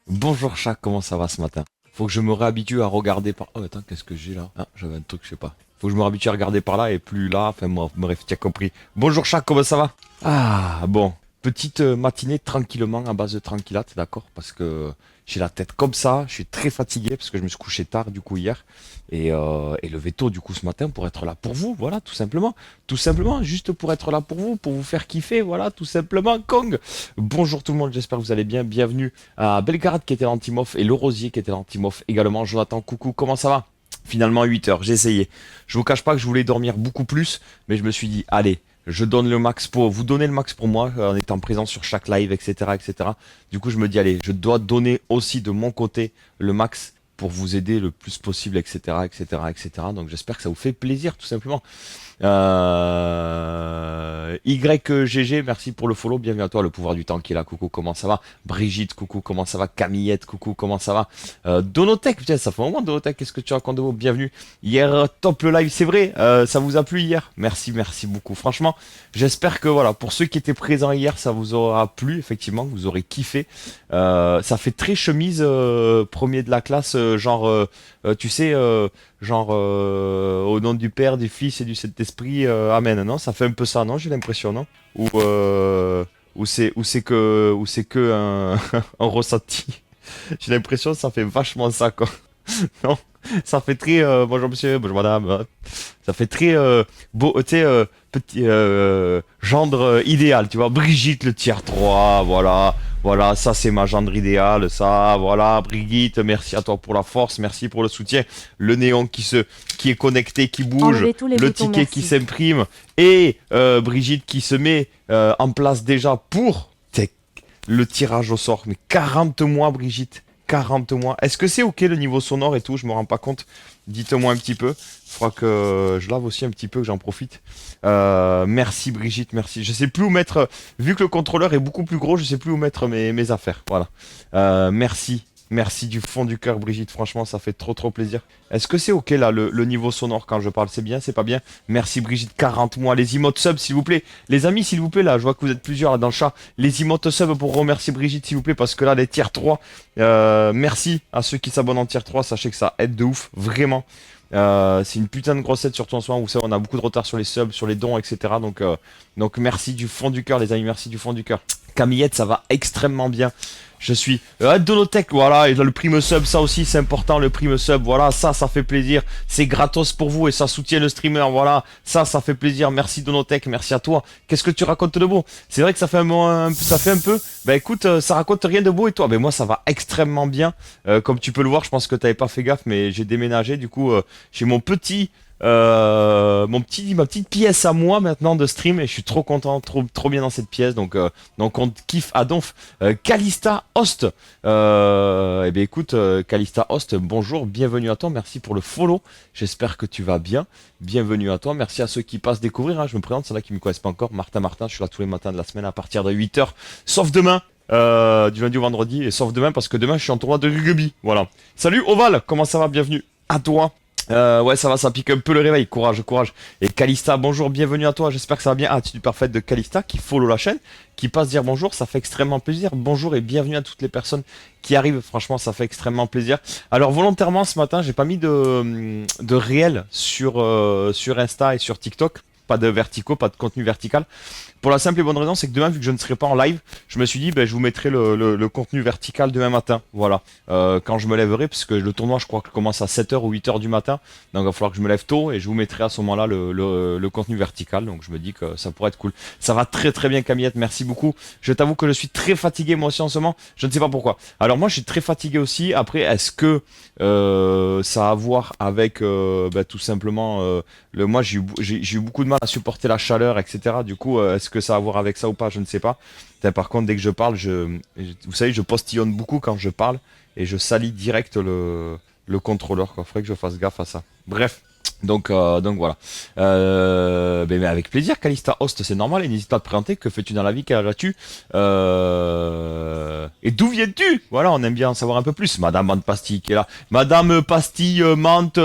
Bonjour chat, comment ça va ce matin? Faut que je me réhabitue à regarder par... Oh attends, qu'est-ce que j'ai là? Ah, j'avais un truc, je sais pas. Faut que je me réhabitue à regarder par là et plus là, enfin bref, tu as compris. Bonjour chat, comment ça va? Ah, bon. Petite matinée tranquillement, à base de tranquillate, d'accord? Parce que j'ai la tête comme ça, je suis très fatigué parce que je me suis couché tard du coup hier. Et levé tôt du coup ce matin pour être là pour vous, voilà, tout simplement. Tout simplement, juste pour être là pour vous faire kiffer, voilà, tout simplement, Kong. Bonjour tout le monde, j'espère que vous allez bien. Bienvenue à Belgrade qui était l'antimof et le Rosier qui était l'antimof également. Jonathan, coucou, comment ça va? Finalement 8 heures, j'ai essayé. Je vous cache pas que je voulais dormir beaucoup plus, mais je me suis dit, allez, je donne le max pour vous donner le max pour moi en étant présent sur chaque live, etc., etc. Du coup, je me dis, allez, je dois donner aussi de mon côté le max pour vous aider le plus possible, etc., etc., etc. Donc j'espère que ça vous fait plaisir, tout simplement. YGG, merci pour le follow, bienvenue à toi, le pouvoir du temps qui est là, coucou, comment ça va? Brigitte, coucou, comment ça va? Camillette, coucou, comment ça va? Donotech, putain, ça fait un moment, Donotech, qu'est-ce que tu racontes de beau? Bienvenue. Hier, top le live, c'est vrai, ça vous a plu hier? Merci, merci beaucoup. Franchement, j'espère que voilà, pour ceux qui étaient présents hier, ça vous aura plu, effectivement, que vous aurez kiffé. Ça fait très chemise, premier de la classe, tu sais, au nom du Père, du Fils et du Saint-Esprit, Amen, non? Ça fait un peu ça, non? J'ai l'impression, non? Ou c'est que un ressenti. J'ai l'impression que ça fait vachement ça, quoi. Non? Ça fait très bonjour monsieur, bonjour madame. Ça fait très beau, tu sais, petit gendre idéal, tu vois. Brigitte le tiers 3, voilà. Voilà, ça c'est ma gendre idéale, ça, voilà, Brigitte, merci à toi pour la force, merci pour le soutien, le néon qui est connecté, qui bouge, Enlevez tous les le boutons, ticket qui merci. s'imprime, et Brigitte qui se met en place déjà pour le tirage au sort. Mais 40 mois, Brigitte, 40 mois. Est-ce que c'est ok le niveau sonore et tout? Je me rends pas compte. Dites-moi un petit peu. Il faudra que je lave aussi un petit peu, que j'en profite. Merci Brigitte, merci. Je sais plus où mettre, vu que le contrôleur est beaucoup plus gros, je sais plus où mettre mes affaires. Voilà. Merci. Merci du fond du cœur, Brigitte. Franchement, ça fait trop trop plaisir. Est-ce que c'est ok là, le niveau sonore quand je parle? C'est bien, c'est pas bien? Merci Brigitte, 40 mois. Les emotes sub, s'il vous plaît. Les amis, s'il vous plaît, là, je vois que vous êtes plusieurs là, dans le chat. Les emotes sub pour remercier Brigitte, s'il vous plaît, parce que là, les tiers 3, merci à ceux qui s'abonnent en tiers 3. Sachez que ça aide de ouf, vraiment. C'est une putain de grosse aide, surtout en ce moment. Vous savez, on a beaucoup de retard sur les subs, sur les dons, etc. Donc merci du fond du cœur, les amis. Merci du fond du cœur. Camillette, ça va extrêmement bien. Je suis Donotech, voilà, et le prime sub, ça aussi c'est important, le prime sub, voilà, ça fait plaisir, c'est gratos pour vous et ça soutient le streamer, voilà, ça fait plaisir, merci Donotech, merci à toi. Qu'est-ce que tu racontes de beau? C'est vrai que ça fait ça fait un peu, bah écoute, ça raconte rien de beau et toi? Ben moi ça va extrêmement bien, comme tu peux le voir, je pense que t'avais pas fait gaffe, mais j'ai déménagé, du coup, j'ai ma petite pièce à moi maintenant de stream et je suis trop content, trop bien dans cette pièce, donc on kiffe à donf. Calista Host, eh bien écoute, Calista Host, bonjour, bienvenue à toi, merci pour le follow, j'espère que tu vas bien, bienvenue à toi, merci à ceux qui passent découvrir, hein, je me présente, c'est là qui me connaissent pas encore, Martin, je suis là tous les matins de la semaine à partir de 8 heures, sauf demain. Du lundi au vendredi et sauf demain parce que demain je suis en tournoi de rugby, voilà. Salut Oval, comment ça va? Bienvenue à toi. Ouais, ça va, ça pique un peu le réveil. Courage, courage. Et Calista, bonjour, bienvenue à toi. J'espère que ça va bien. Attitude parfaite de Calista qui follow la chaîne, qui passe dire bonjour. Ça fait extrêmement plaisir. Bonjour et bienvenue à toutes les personnes qui arrivent. Franchement, ça fait extrêmement plaisir. Alors, volontairement, ce matin, j'ai pas mis de réel sur Insta et sur TikTok. Pas de verticaux, pas de contenu vertical. Pour la simple et bonne raison, c'est que demain, vu que je ne serai pas en live, je me suis dit, ben, je vous mettrai le contenu vertical demain matin. Voilà. Quand je me lèverai, parce que le tournoi, je crois que commence à 7 h ou 8 h du matin. Donc, il va falloir que je me lève tôt et je vous mettrai à ce moment-là le contenu vertical. Donc, je me dis que ça pourrait être cool. Ça va très très bien, Camillette. Merci beaucoup. Je t'avoue que je suis très fatigué, moi aussi, en ce moment. Je ne sais pas pourquoi. Alors, moi, je suis très fatigué aussi. Après, est-ce que ça a à voir avec ben, tout simplement moi j'ai eu beaucoup de mal à supporter la chaleur, etc. Du coup, est-ce que ça a à voir avec ça ou pas? Je ne sais pas. Par contre, dès que je parle, vous savez, je postillonne beaucoup quand je parle et je salis direct le contrôleur, quoi. Faudrait que je fasse gaffe à ça. Bref, Donc voilà. Mais avec plaisir, Calista Host, c'est normal, et n'hésite pas à te présenter. Que fais-tu dans la vie, quel âge as-tu et d'où viens-tu? Voilà, on aime bien en savoir un peu plus. Madame Menthe Pastille qui est là. Madame Pastille, Menthe,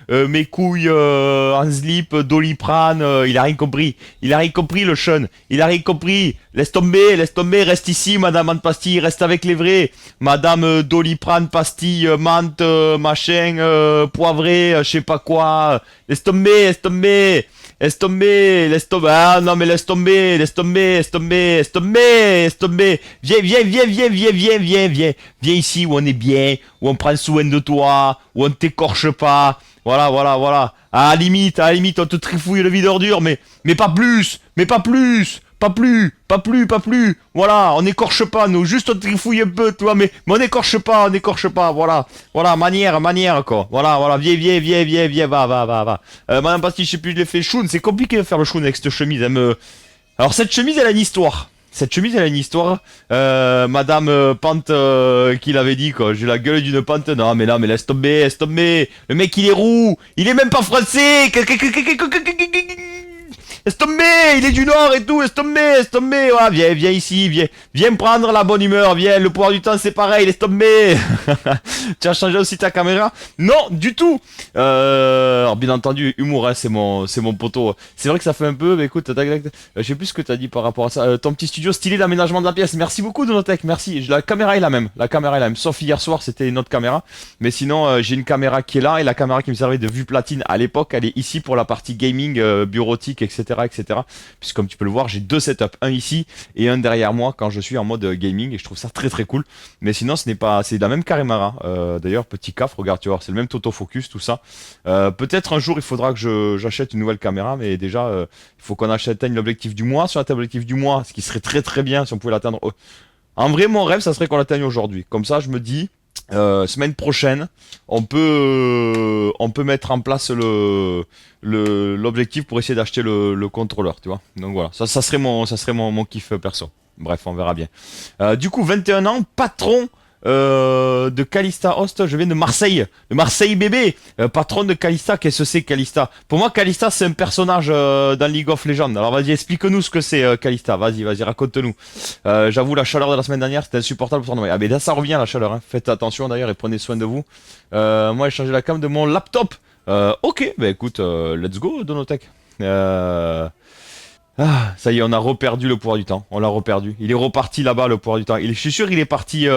mes couilles en slip, Doliprane, il a rien compris. Il a rien compris, le Sean. Il a rien compris. Laisse tomber, reste ici, Madame Menthe Pastille, reste avec les vrais. Madame Doliprane, Pastille, Menthe, machin, poivré, je sais pas quoi. Laisse tomber, laisse tomber. Laisse tomber, laisse tomber. Ah non mais laisse tomber, laisse tomber, laisse tomber, laisse tomber, laisse tomber. Viens, viens, viens, viens, viens, viens, viens, viens. Viens ici où on est bien, où on prend soin de toi, où on ne t'écorche pas. Voilà, voilà, voilà. À la limite, on te trifouille le vide ordure, mais pas plus, mais pas plus. Pas plus, pas plus, pas plus. Voilà, on n'écorche pas, nous. Juste on trifouille un peu, tu vois, mais on n'écorche pas, on n'écorche pas. Voilà, voilà, manière, quoi. Voilà, voilà, viens, viens, viens, viens, viens, va. Madame Pastille, je sais plus, je l'ai fait choun. C'est compliqué de faire le choun avec cette chemise. Alors, cette chemise, elle a une histoire. Cette chemise, elle a une histoire. Madame Pente qui l'avait dit, quoi. J'ai la gueule d'une pente. Non, mais là, mais laisse tomber, laisse tomber. Le mec, il est roux. Il est même pas français. Laisse tomber, il est du Nord et tout, laisse tomber, voilà, viens ici, viens prendre la bonne humeur, viens, le pouvoir du temps c'est pareil, laisse tomber. Tu as changé aussi ta caméra? Non, du tout. Alors bien entendu, humour, hein, c'est mon poteau. C'est vrai que ça fait un peu, mais écoute, je sais plus ce que t'as dit par rapport à ça. Ton petit studio stylé, l'aménagement de la pièce, merci beaucoup Donotech, merci. La caméra est la même, sauf hier soir c'était une autre caméra, mais sinon j'ai une caméra qui est là, et la caméra qui me servait de vue platine à l'époque, elle est ici pour la partie gaming, bureautique, etc. etc. Puisque comme tu peux le voir, j'ai deux setups, un ici et un derrière moi quand je suis en mode gaming, et je trouve ça très très cool. Mais sinon ce n'est pas, c'est la même caméra. D'ailleurs petit caf, regarde, tu vois, c'est le même autofocus, tout ça. Peut-être un jour il faudra que j'achète une nouvelle caméra, mais déjà il faut qu'on atteigne l'objectif du mois sur la table objectif du mois, ce qui serait très très bien si on pouvait l'atteindre. En vrai, mon rêve, ça serait qu'on l'atteigne aujourd'hui. Comme ça, je me dis, semaine prochaine, on peut mettre en place l'objectif pour essayer d'acheter le contrôleur, tu vois. Donc voilà, ça serait mon kiff perso. Bref, on verra bien. Du coup, 21 ans, patron de Calista Host, je viens de Marseille bébé, patron de Calista. Qu'est-ce que c'est Calista? Pour moi, Calista c'est un personnage dans League of Legends. Alors vas-y, explique-nous ce que c'est Calista, vas-y, raconte-nous. J'avoue, la chaleur de la semaine dernière c'était insupportable pour toi. Ah mais là ça revient la chaleur, hein. Faites attention d'ailleurs et prenez soin de vous. Moi j'ai changé la cam de mon laptop. Ok, bah écoute, let's go Donotech. Ah, ça y est, on a reperdu le pouvoir du temps. On l'a reperdu. Il est reparti là-bas, le pouvoir du temps. Je suis sûr, il est parti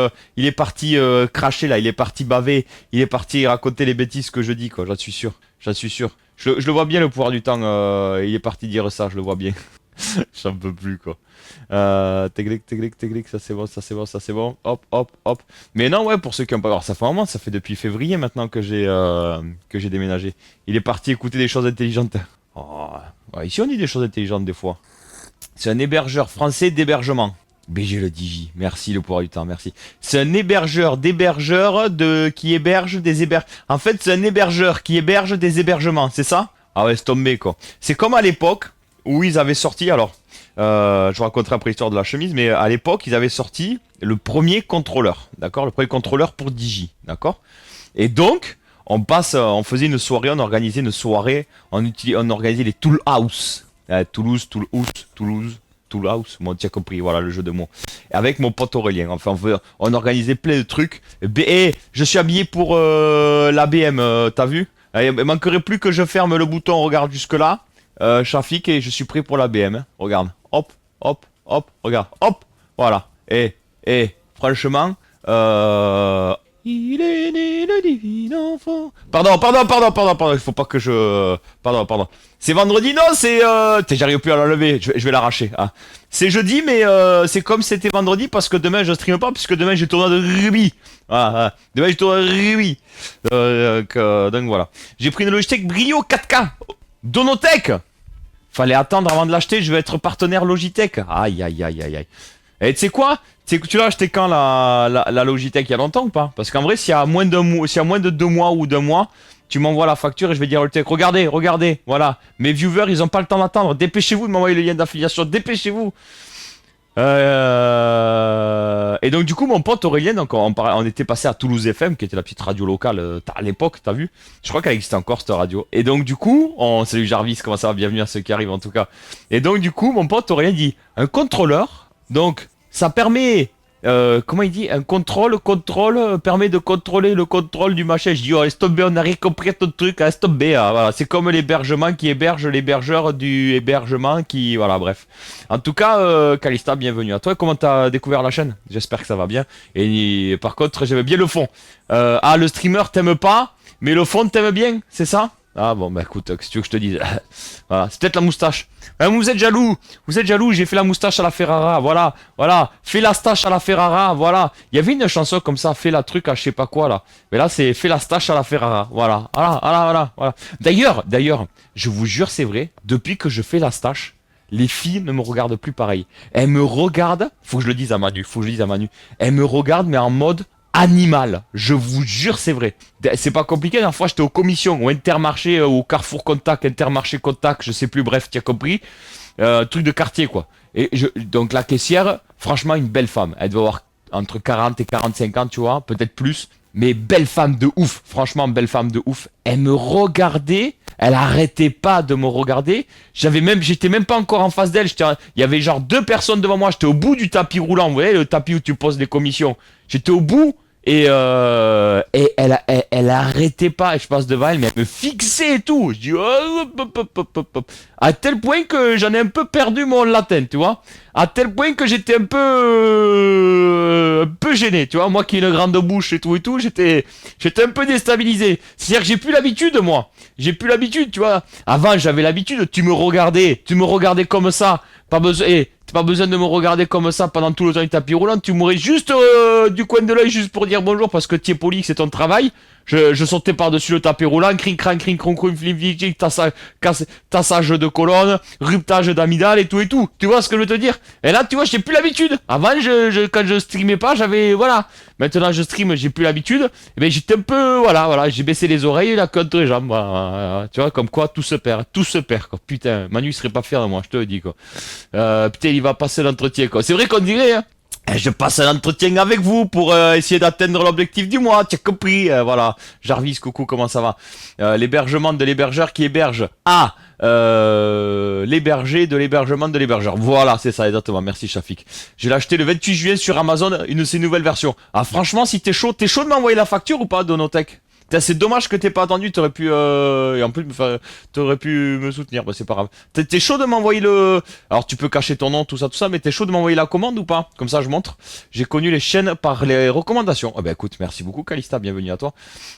cracher là. Il est parti baver. Il est parti raconter les bêtises que je dis, quoi. J'en suis sûr. J'en suis sûr. Je le vois bien, le pouvoir du temps. Il est parti dire ça, je le vois bien. J'en peux plus, quoi. Technique, ça c'est bon, ça c'est bon, ça c'est bon. Hop, hop, hop. Mais non, ouais, pour ceux qui ont pas. Alors, ça fait un moment, ça fait depuis février maintenant que j'ai déménagé. Il est parti écouter des choses intelligentes. Oh, ouais, ici on dit des choses intelligentes des fois. C'est un hébergeur français d'hébergement. BG le DJ, merci le pouvoir du temps, merci. C'est un hébergeur qui héberge des hébergements. En fait, c'est un hébergeur qui héberge des hébergements, c'est ça? Ah ouais, c'est tombé quoi. C'est comme à l'époque où ils avaient sorti, alors, je vous raconterai après l'histoire de la chemise, mais à l'époque, ils avaient sorti le premier contrôleur, d'accord? Le premier contrôleur pour DJ, d'accord? Et donc, on faisait une soirée, on organisait une soirée, on organisait les Tool House. Toulouse, Tool House, bon, tu as compris, voilà le jeu de mots. Et avec mon pote Aurélien, enfin, on organisait plein de trucs. Et je suis habillé pour la BM, t'as vu? Il manquerait plus que je ferme le bouton, regarde jusque-là, Shafik, et je suis prêt pour la BM. Hein. Regarde, hop, hop, hop, regarde, hop, voilà. Franchement, il est né le divin enfant. Pardon, il faut pas que je... Pardon. C'est vendredi, non, c'est... J'arrive plus à l'enlever, je vais l'arracher. Hein. C'est jeudi, mais c'est comme c'était vendredi, parce que demain je stream pas, puisque demain j'ai tournoi de rugby. Ah, demain j'ai tournoi de rugby. Donc voilà. J'ai pris une Logitech Brio 4K. Donotech. Fallait attendre avant de l'acheter, je vais être partenaire Logitech. Aïe. Et tu sais quoi? Tu l'as acheté quand la Logitech? Il y a longtemps ou pas? Parce qu'en vrai, s'il y a moins de 2 mois ou 2 mois, tu m'envoies la facture et je vais dire Logitech, regardez, voilà. Mes viewers, ils ont pas le temps d'attendre. Dépêchez-vous de m'envoyer le lien d'affiliation, dépêchez-vous. Et donc du coup mon pote Aurélien, donc on était passé à Toulouse FM, qui était la petite radio locale à l'époque, t'as vu? Je crois qu'elle existait encore cette radio. Et donc du coup, salut Jarvis, comment ça va? Bienvenue à ceux qui arrivent en tout cas. Et donc du coup, mon pote Aurélien dit, un contrôleur, donc ça permet, comment il dit, un contrôle permet de contrôler le contrôle du machin. Je dis, oh laisse tomber, on n'a rien compris à ton truc, laisse tomber. Ah, voilà. C'est comme l'hébergement qui héberge l'hébergeur du hébergement qui, voilà, bref. En tout cas, Calista, bienvenue à toi. Comment t'as découvert la chaîne? J'espère que ça va bien. Et par contre, j'aimais bien le fond. Le streamer t'aime pas, mais le fond t'aime bien, c'est ça? Ah bon, bah écoute, qu'est-ce que tu veux que je te dise? Voilà, c'est peut-être la moustache. Vous êtes jaloux, j'ai fait la moustache à la Ferrara, voilà, fais la stache à la Ferrara, voilà. Il y avait une chanson comme ça, fais la truc à je sais pas quoi là. Mais là, c'est fais la stache à la Ferrara, voilà. D'ailleurs, je vous jure, c'est vrai, depuis que je fais la stache, les filles ne me regardent plus pareil. Elles me regardent, faut que je le dise à Manu, elles me regardent mais en mode animal. Je vous jure, c'est vrai. C'est pas compliqué. La dernière fois, j'étais aux commissions, au Intermarché, au Carrefour Contact, Intermarché Contact, je sais plus, bref, tu as compris. Truc de quartier, quoi. Donc la caissière, franchement, une belle femme. Elle doit avoir entre 40 et 45 ans, tu vois, peut-être plus. Mais belle femme de ouf. Franchement, belle femme de ouf. Elle me regardait. Elle arrêtait pas de me regarder. J'étais même pas encore en face d'elle. Il y avait genre 2 personnes devant moi. J'étais au bout du tapis roulant. Vous voyez, le tapis où tu poses les commissions. J'étais au bout. Et elle arrêtait pas, et je passe devant elle, mais elle me fixait et tout. Je dis, oh, à tel point que j'en ai un peu perdu mon latin, tu vois. À tel point que j'étais un peu gêné, tu vois. Moi qui ai une grande bouche et tout, j'étais un peu déstabilisé. C'est-à-dire que j'ai plus l'habitude, moi. J'ai plus l'habitude, tu vois. Avant, j'avais l'habitude. Tu me regardais comme ça. Pas besoin, t'as pas besoin de me regarder comme ça pendant tout le temps du tapis roulant. Tu m'aurais juste du coin de l'œil juste pour dire bonjour parce que tu es poli, que c'est ton travail. Je sautais par-dessus le tapis roulant, crin crin crin cron cron flim flim flim, tassage de colonne, ruptage d'amidale et tout. Tu vois ce que je veux te dire? Et là, tu vois, j'ai plus l'habitude. Avant, quand je streamais pas, j'avais, voilà. Maintenant, je stream, j'ai plus l'habitude. Et ben, j'étais un peu, voilà, j'ai baissé les oreilles et la contre les jambes. Voilà. Tu vois, comme quoi, tout se perd, quoi. Putain, Manu, il serait pas fier de moi, je te le dis, quoi. Putain, il va passer l'entretien, quoi. C'est vrai qu'on dirait, hein. Je passe un entretien avec vous pour essayer d'atteindre l'objectif du mois, tu as compris, voilà. Jarvis, coucou, comment ça va? L'hébergement de l'hébergeur qui héberge. L'héberger de l'hébergement de l'hébergeur. Voilà, c'est ça, exactement. Merci, Shafik. Je l'ai acheté le 28 juillet sur Amazon, une de ses nouvelles versions. Ah, franchement, si t'es chaud de m'envoyer la facture ou pas, Donotech? C'est dommage que t'aies pas attendu, t'aurais pu et en plus t'aurais pu me soutenir, bah c'est pas grave. T'es chaud de m'envoyer le. Alors tu peux cacher ton nom, tout ça, mais t'es chaud de m'envoyer la commande ou pas? Comme ça je montre. J'ai connu les chaînes par les recommandations. Oh bah écoute, merci beaucoup Calista, bienvenue à toi.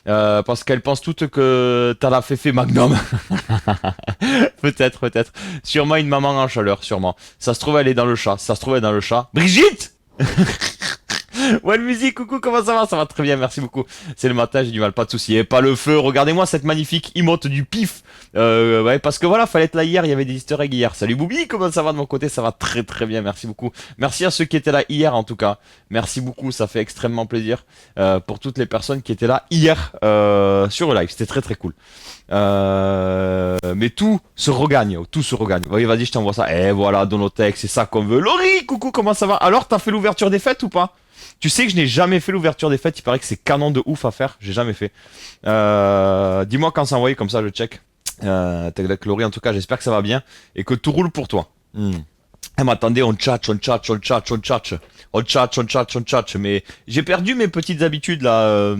Parce qu'elles pensent toutes que t'as la féfé Magnum. Peut-être. Sûrement une maman en chaleur, sûrement. Ça se trouve elle est dans le chat. Brigitte. Ouais, musique, coucou, comment ça va? Ça va très bien, merci beaucoup. C'est le matin, j'ai du mal, pas de soucis. Et pas le feu, regardez-moi cette magnifique emote du pif. Ouais, parce que voilà, fallait être là hier, il y avait des easter eggs hier. Salut Boubi, comment ça va de mon côté? Ça va très très bien, merci beaucoup. Merci à ceux qui étaient là hier en tout cas. Merci beaucoup, ça fait extrêmement plaisir. Pour toutes les personnes qui étaient là hier sur le live, c'était très très cool. Mais tout se regagne. Oui, vas-y, je t'envoie ça. Et voilà, Donotech, c'est ça qu'on veut. Laurie, coucou, comment ça va? Alors, t'as fait l'ouverture des fêtes ou pas? Tu sais que je n'ai jamais fait l'ouverture des fêtes, il paraît que c'est canon de ouf à faire, j'ai jamais fait. Dis-moi quand c'est envoyé, comme ça je check. Laurie, en tout cas, j'espère que ça va bien et que tout roule pour toi. Eh, mais attendez, on chat. Mais j'ai perdu mes petites habitudes là.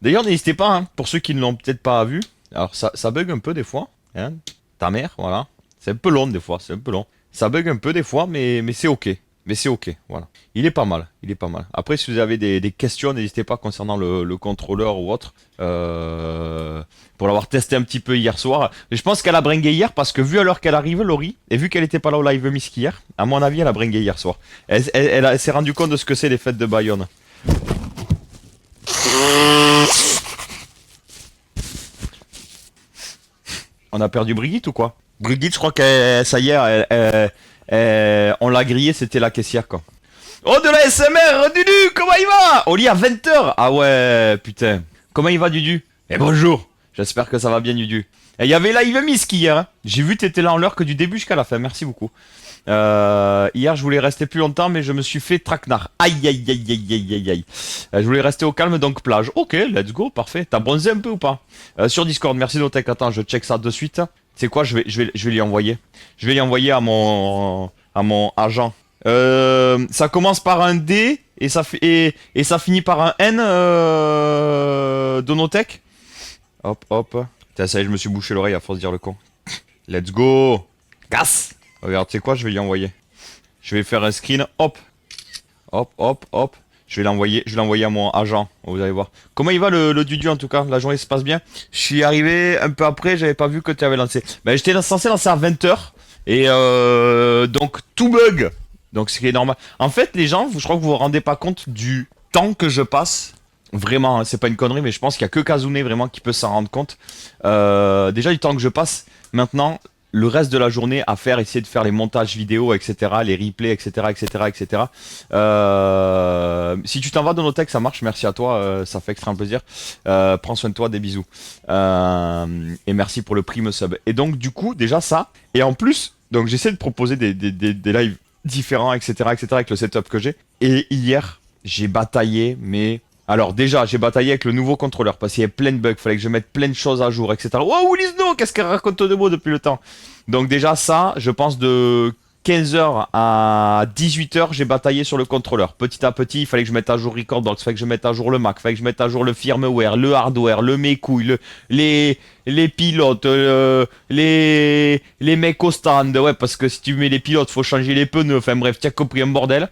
D'ailleurs, n'hésitez pas, hein, pour ceux qui ne l'ont peut-être pas vu. Alors, ça bug un peu des fois. Hein, ta mère, voilà. C'est un peu long des fois, Ça bug un peu des fois, mais c'est ok. Voilà. Il est pas mal. Après, si vous avez des questions, n'hésitez pas concernant le contrôleur ou autre. Pour l'avoir testé un petit peu hier soir. Et je pense qu'elle a bringué hier parce que vu à l'heure qu'elle arrive, Laurie, et vu qu'elle était pas là au live Miss hier, à mon avis, elle a bringué hier soir. Elle s'est rendu compte de ce que c'est les fêtes de Bayonne. On a perdu Brigitte ou quoi? Brigitte, je crois que ça y est, on l'a grillé, c'était la caissière quoi. Oh de la SMR, Dudu, comment il va? Au lit à 20h. Ah ouais, putain. Comment il va Dudu? Eh bonjour. J'espère que ça va bien Dudu. Et il y avait Live Miss hier. Hein. J'ai vu t'étais là en l'heure que du début jusqu'à la fin, merci beaucoup. Hier, je voulais rester plus longtemps, mais je me suis fait traquenard. Aïe, aïe, aïe, aïe, aïe, aïe, aïe. Je voulais rester au calme, donc plage. Ok, let's go, parfait. T'as bronzé un peu ou pas? Sur Discord, merci Notech. Attends, je check ça de suite. C'est quoi, je vais lui envoyer. Je vais lui envoyer à mon agent. Ça commence par un D et ça finit par un N Donotech. Hop, hop. Putain, ça y est, je me suis bouché l'oreille à force de dire le con. Let's go. Casse. Regarde, tu sais quoi, je vais lui envoyer. Je vais faire un screen, hop. Hop, hop, hop. Je vais l'envoyer à mon agent, vous allez voir. Comment il va le Dudu en tout cas? La journée se passe bien? Je suis arrivé un peu après, j'avais pas vu que tu avais lancé. Ben, j'étais censé lancer à 20h. Et donc tout bug. Donc ce qui est normal. En fait les gens, je crois que vous vous rendez pas compte du temps que je passe. Vraiment, hein, c'est pas une connerie, mais je pense qu'il y a que Kazune vraiment qui peut s'en rendre compte. Déjà du temps que je passe maintenant, le reste de la journée à faire, essayer de faire les montages vidéo, etc., les replays, etc., etc., etc. Si tu t'en vas dans nos textes, ça marche, merci à toi, ça fait extrêmement plaisir. Prends soin de toi, des bisous. Et merci pour le prime sub. Et donc du coup, déjà ça, et en plus, donc j'essaie de proposer des lives différents, etc., etc., avec le setup que j'ai. Et hier, j'ai bataillé, mais... Alors déjà, j'ai bataillé avec le nouveau contrôleur parce qu'il y avait plein de bugs, fallait que je mette plein de choses à jour, etc. Wow, Willisno, qu'est-ce qu'elle raconte de mots depuis le temps? Donc déjà ça, je pense de 15h à 18h, j'ai bataillé sur le contrôleur. Petit à petit, il fallait que je mette à jour Recordbox, il fallait que je mette à jour le Mac, il fallait que je mette à jour le firmware, le hardware, le mécouille, les pilotes, les mecs au stand. Ouais, parce que si tu mets les pilotes, faut changer les pneus. Enfin bref, tu as compris un bordel.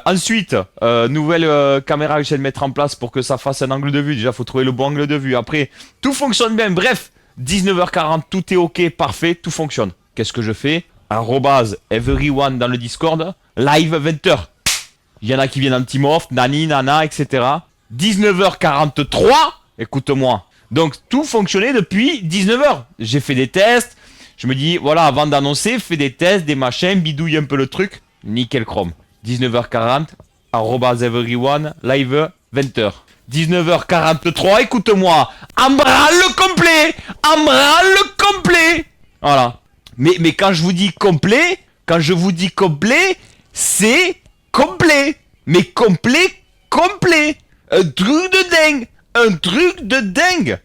Ensuite, nouvelle caméra que j'essaie de mettre en place pour que ça fasse un angle de vue. Déjà, faut trouver le bon angle de vue. Après, tout fonctionne bien. Bref, 19h40, tout est ok, parfait, tout fonctionne. Qu'est-ce que je fais? @everyone dans le Discord, live 20h. Il y en a qui viennent en petit morph, nani, nana, etc. 19h43, écoute-moi. Donc tout fonctionnait depuis 19h. J'ai fait des tests. Je me dis, voilà, avant d'annoncer, fais des tests, des machins, bidouille un peu le truc. Nickel chrome. 19h40, @everyone, live 20h. 19h43, écoute-moi. Embrale le complet. Embrale le complet. Voilà. Mais quand je vous dis complet, c'est complet. Mais complet, complet. Un truc de dingue. Un truc de dingue.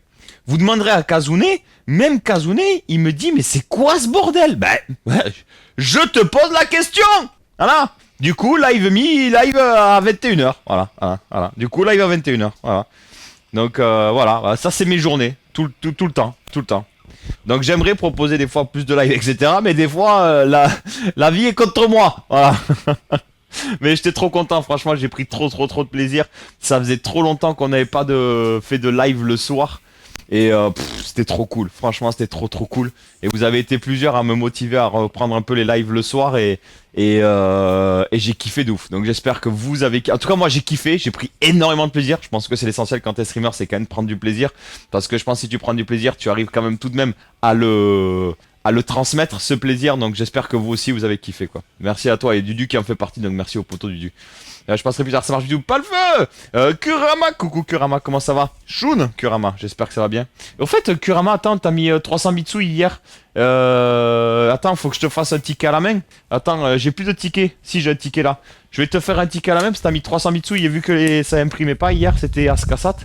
Vous demanderez à Kazune, même Kazune, il me dit, mais c'est quoi ce bordel? Ben, je te pose la question. Voilà. Du coup, live à 21h. Voilà. Du coup, live à 21h. Voilà. Donc, voilà. Ça, c'est mes journées. Tout le temps. Donc j'aimerais proposer des fois plus de live, etc. Mais des fois, la vie est contre moi. Voilà. Mais j'étais trop content, franchement, j'ai pris trop de plaisir. Ça faisait trop longtemps qu'on n'avait pas fait de live le soir. Et c'était trop cool, franchement c'était trop cool. Et vous avez été plusieurs à me motiver à reprendre un peu les lives le soir et j'ai kiffé de ouf. Donc j'espère que vous avez... En tout cas moi j'ai kiffé, j'ai pris énormément de plaisir. Je pense que c'est l'essentiel quand t'es streamer, c'est quand même prendre du plaisir. Parce que je pense que si tu prends du plaisir, tu arrives quand même tout de même à le transmettre ce plaisir. Donc j'espère que vous aussi vous avez kiffé quoi. Merci à toi et Dudu qui en fait partie, donc merci au poteau Dudu. Je passerai plus tard, ça marche du tout, pas le feu. Kurama, coucou Kurama, comment ça va? Shun, Kurama, j'espère que ça va bien. Au fait, Kurama, attends, t'as mis 300 Bitsui hier. Attends, faut que je te fasse un ticket à la main. Attends, j'ai plus de tickets. Si, j'ai un ticket là. Je vais te faire un ticket à la main parce que t'as mis 300 Bitsui et vu que ça imprimait pas hier, c'était Askasat.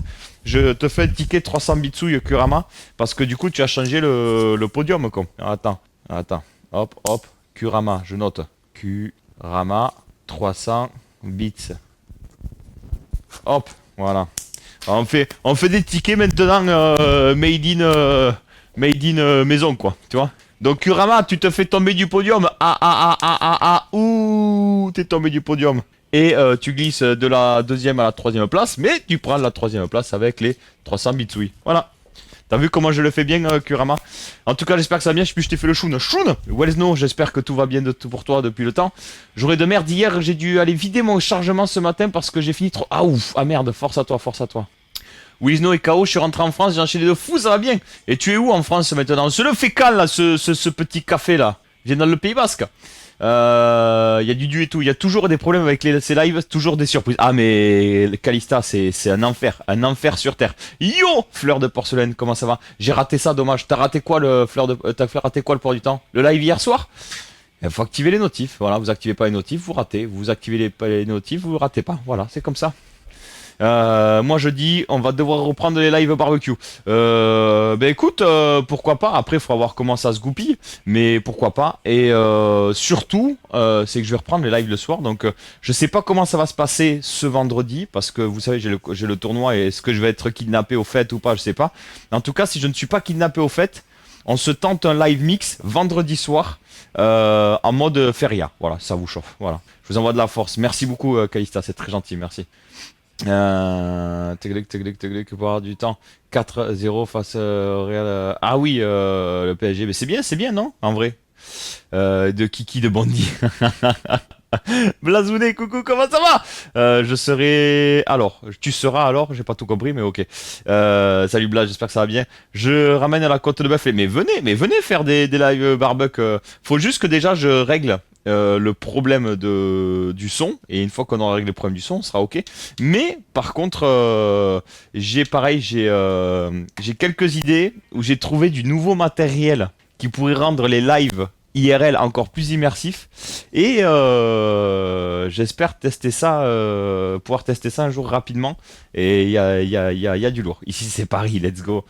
Je te fais un ticket 300 Bitsui Kurama parce que du coup, tu as changé le podium, quoi. Attends. Hop, Kurama, je note. Kurama, 300 bits. Hop, voilà. On fait des tickets maintenant made in maison quoi, tu vois. Donc Kurama, tu te fais tomber du podium. Ouh, t'es tombé du podium. Et tu glisses de la deuxième à la troisième place, mais tu prends la troisième place avec les 300 bitsui. Voilà. T'as vu comment je le fais bien, Kurama? En tout cas, j'espère que ça va bien. Je t'ai fait le Shun. Shun Wellsno, j'espère que tout va bien pour toi depuis le temps. Journée de merde hier, j'ai dû aller vider mon chargement ce matin parce que j'ai fini trop... Ah ouf, ah merde, force à toi. Wellsno est KO, je suis rentré en France, j'ai enchaîné de fou, ça va bien. Et tu es où en France maintenant? On se le fait quand là, ce petit café là? Viens dans le Pays Basque. Y a du et tout, il y a toujours des problèmes avec ces lives, toujours des surprises. Ah mais Kalista c'est un enfer sur terre. Yo, fleur de porcelaine, comment ça va? J'ai raté ça, dommage. T'as raté quoi le fleur de t'as raté quoi le port du temps? Le live hier soir? Il faut activer les notifs. Voilà, vous activez pas les notifs, vous ratez. Vous activez pas les notifs, vous ratez pas. Voilà, c'est comme ça. Moi je dis, on va devoir reprendre les lives barbecue. Ben écoute, pourquoi pas. Après, il faudra voir comment ça se goupille, mais pourquoi pas. Et surtout, c'est que je vais reprendre les lives le soir. Donc, je sais pas comment ça va se passer ce vendredi, parce que vous savez, j'ai le tournoi et est-ce que je vais être kidnappé au fait ou pas, je sais pas. En tout cas, si je ne suis pas kidnappé au fait, on se tente un live mix vendredi soir en mode feria. Voilà, ça vous chauffe. Voilà, je vous envoie de la force. Merci beaucoup, Kalista, c'est très gentil, merci. Teglec, pour avoir du temps. 4-0 face au Real. Ah oui, le PSG. Mais c'est bien, non? En vrai. De Kiki de Bondy. Blazouné, coucou, comment ça va? Je serai. Alors, tu seras alors, j'ai pas tout compris, mais ok. Salut Blaz, j'espère que ça va bien. Je ramène à la côte de bœuf. Mais venez faire des live barbecue. Faut juste que déjà je règle le problème du son. Et une fois qu'on aura réglé le problème du son, on sera ok. Mais par contre, j'ai quelques idées où j'ai trouvé du nouveau matériel qui pourrait rendre les lives IRL encore plus immersifs. Et j'espère tester ça, pouvoir tester ça un jour rapidement. Et il y a du lourd. Ici c'est Paris, let's go.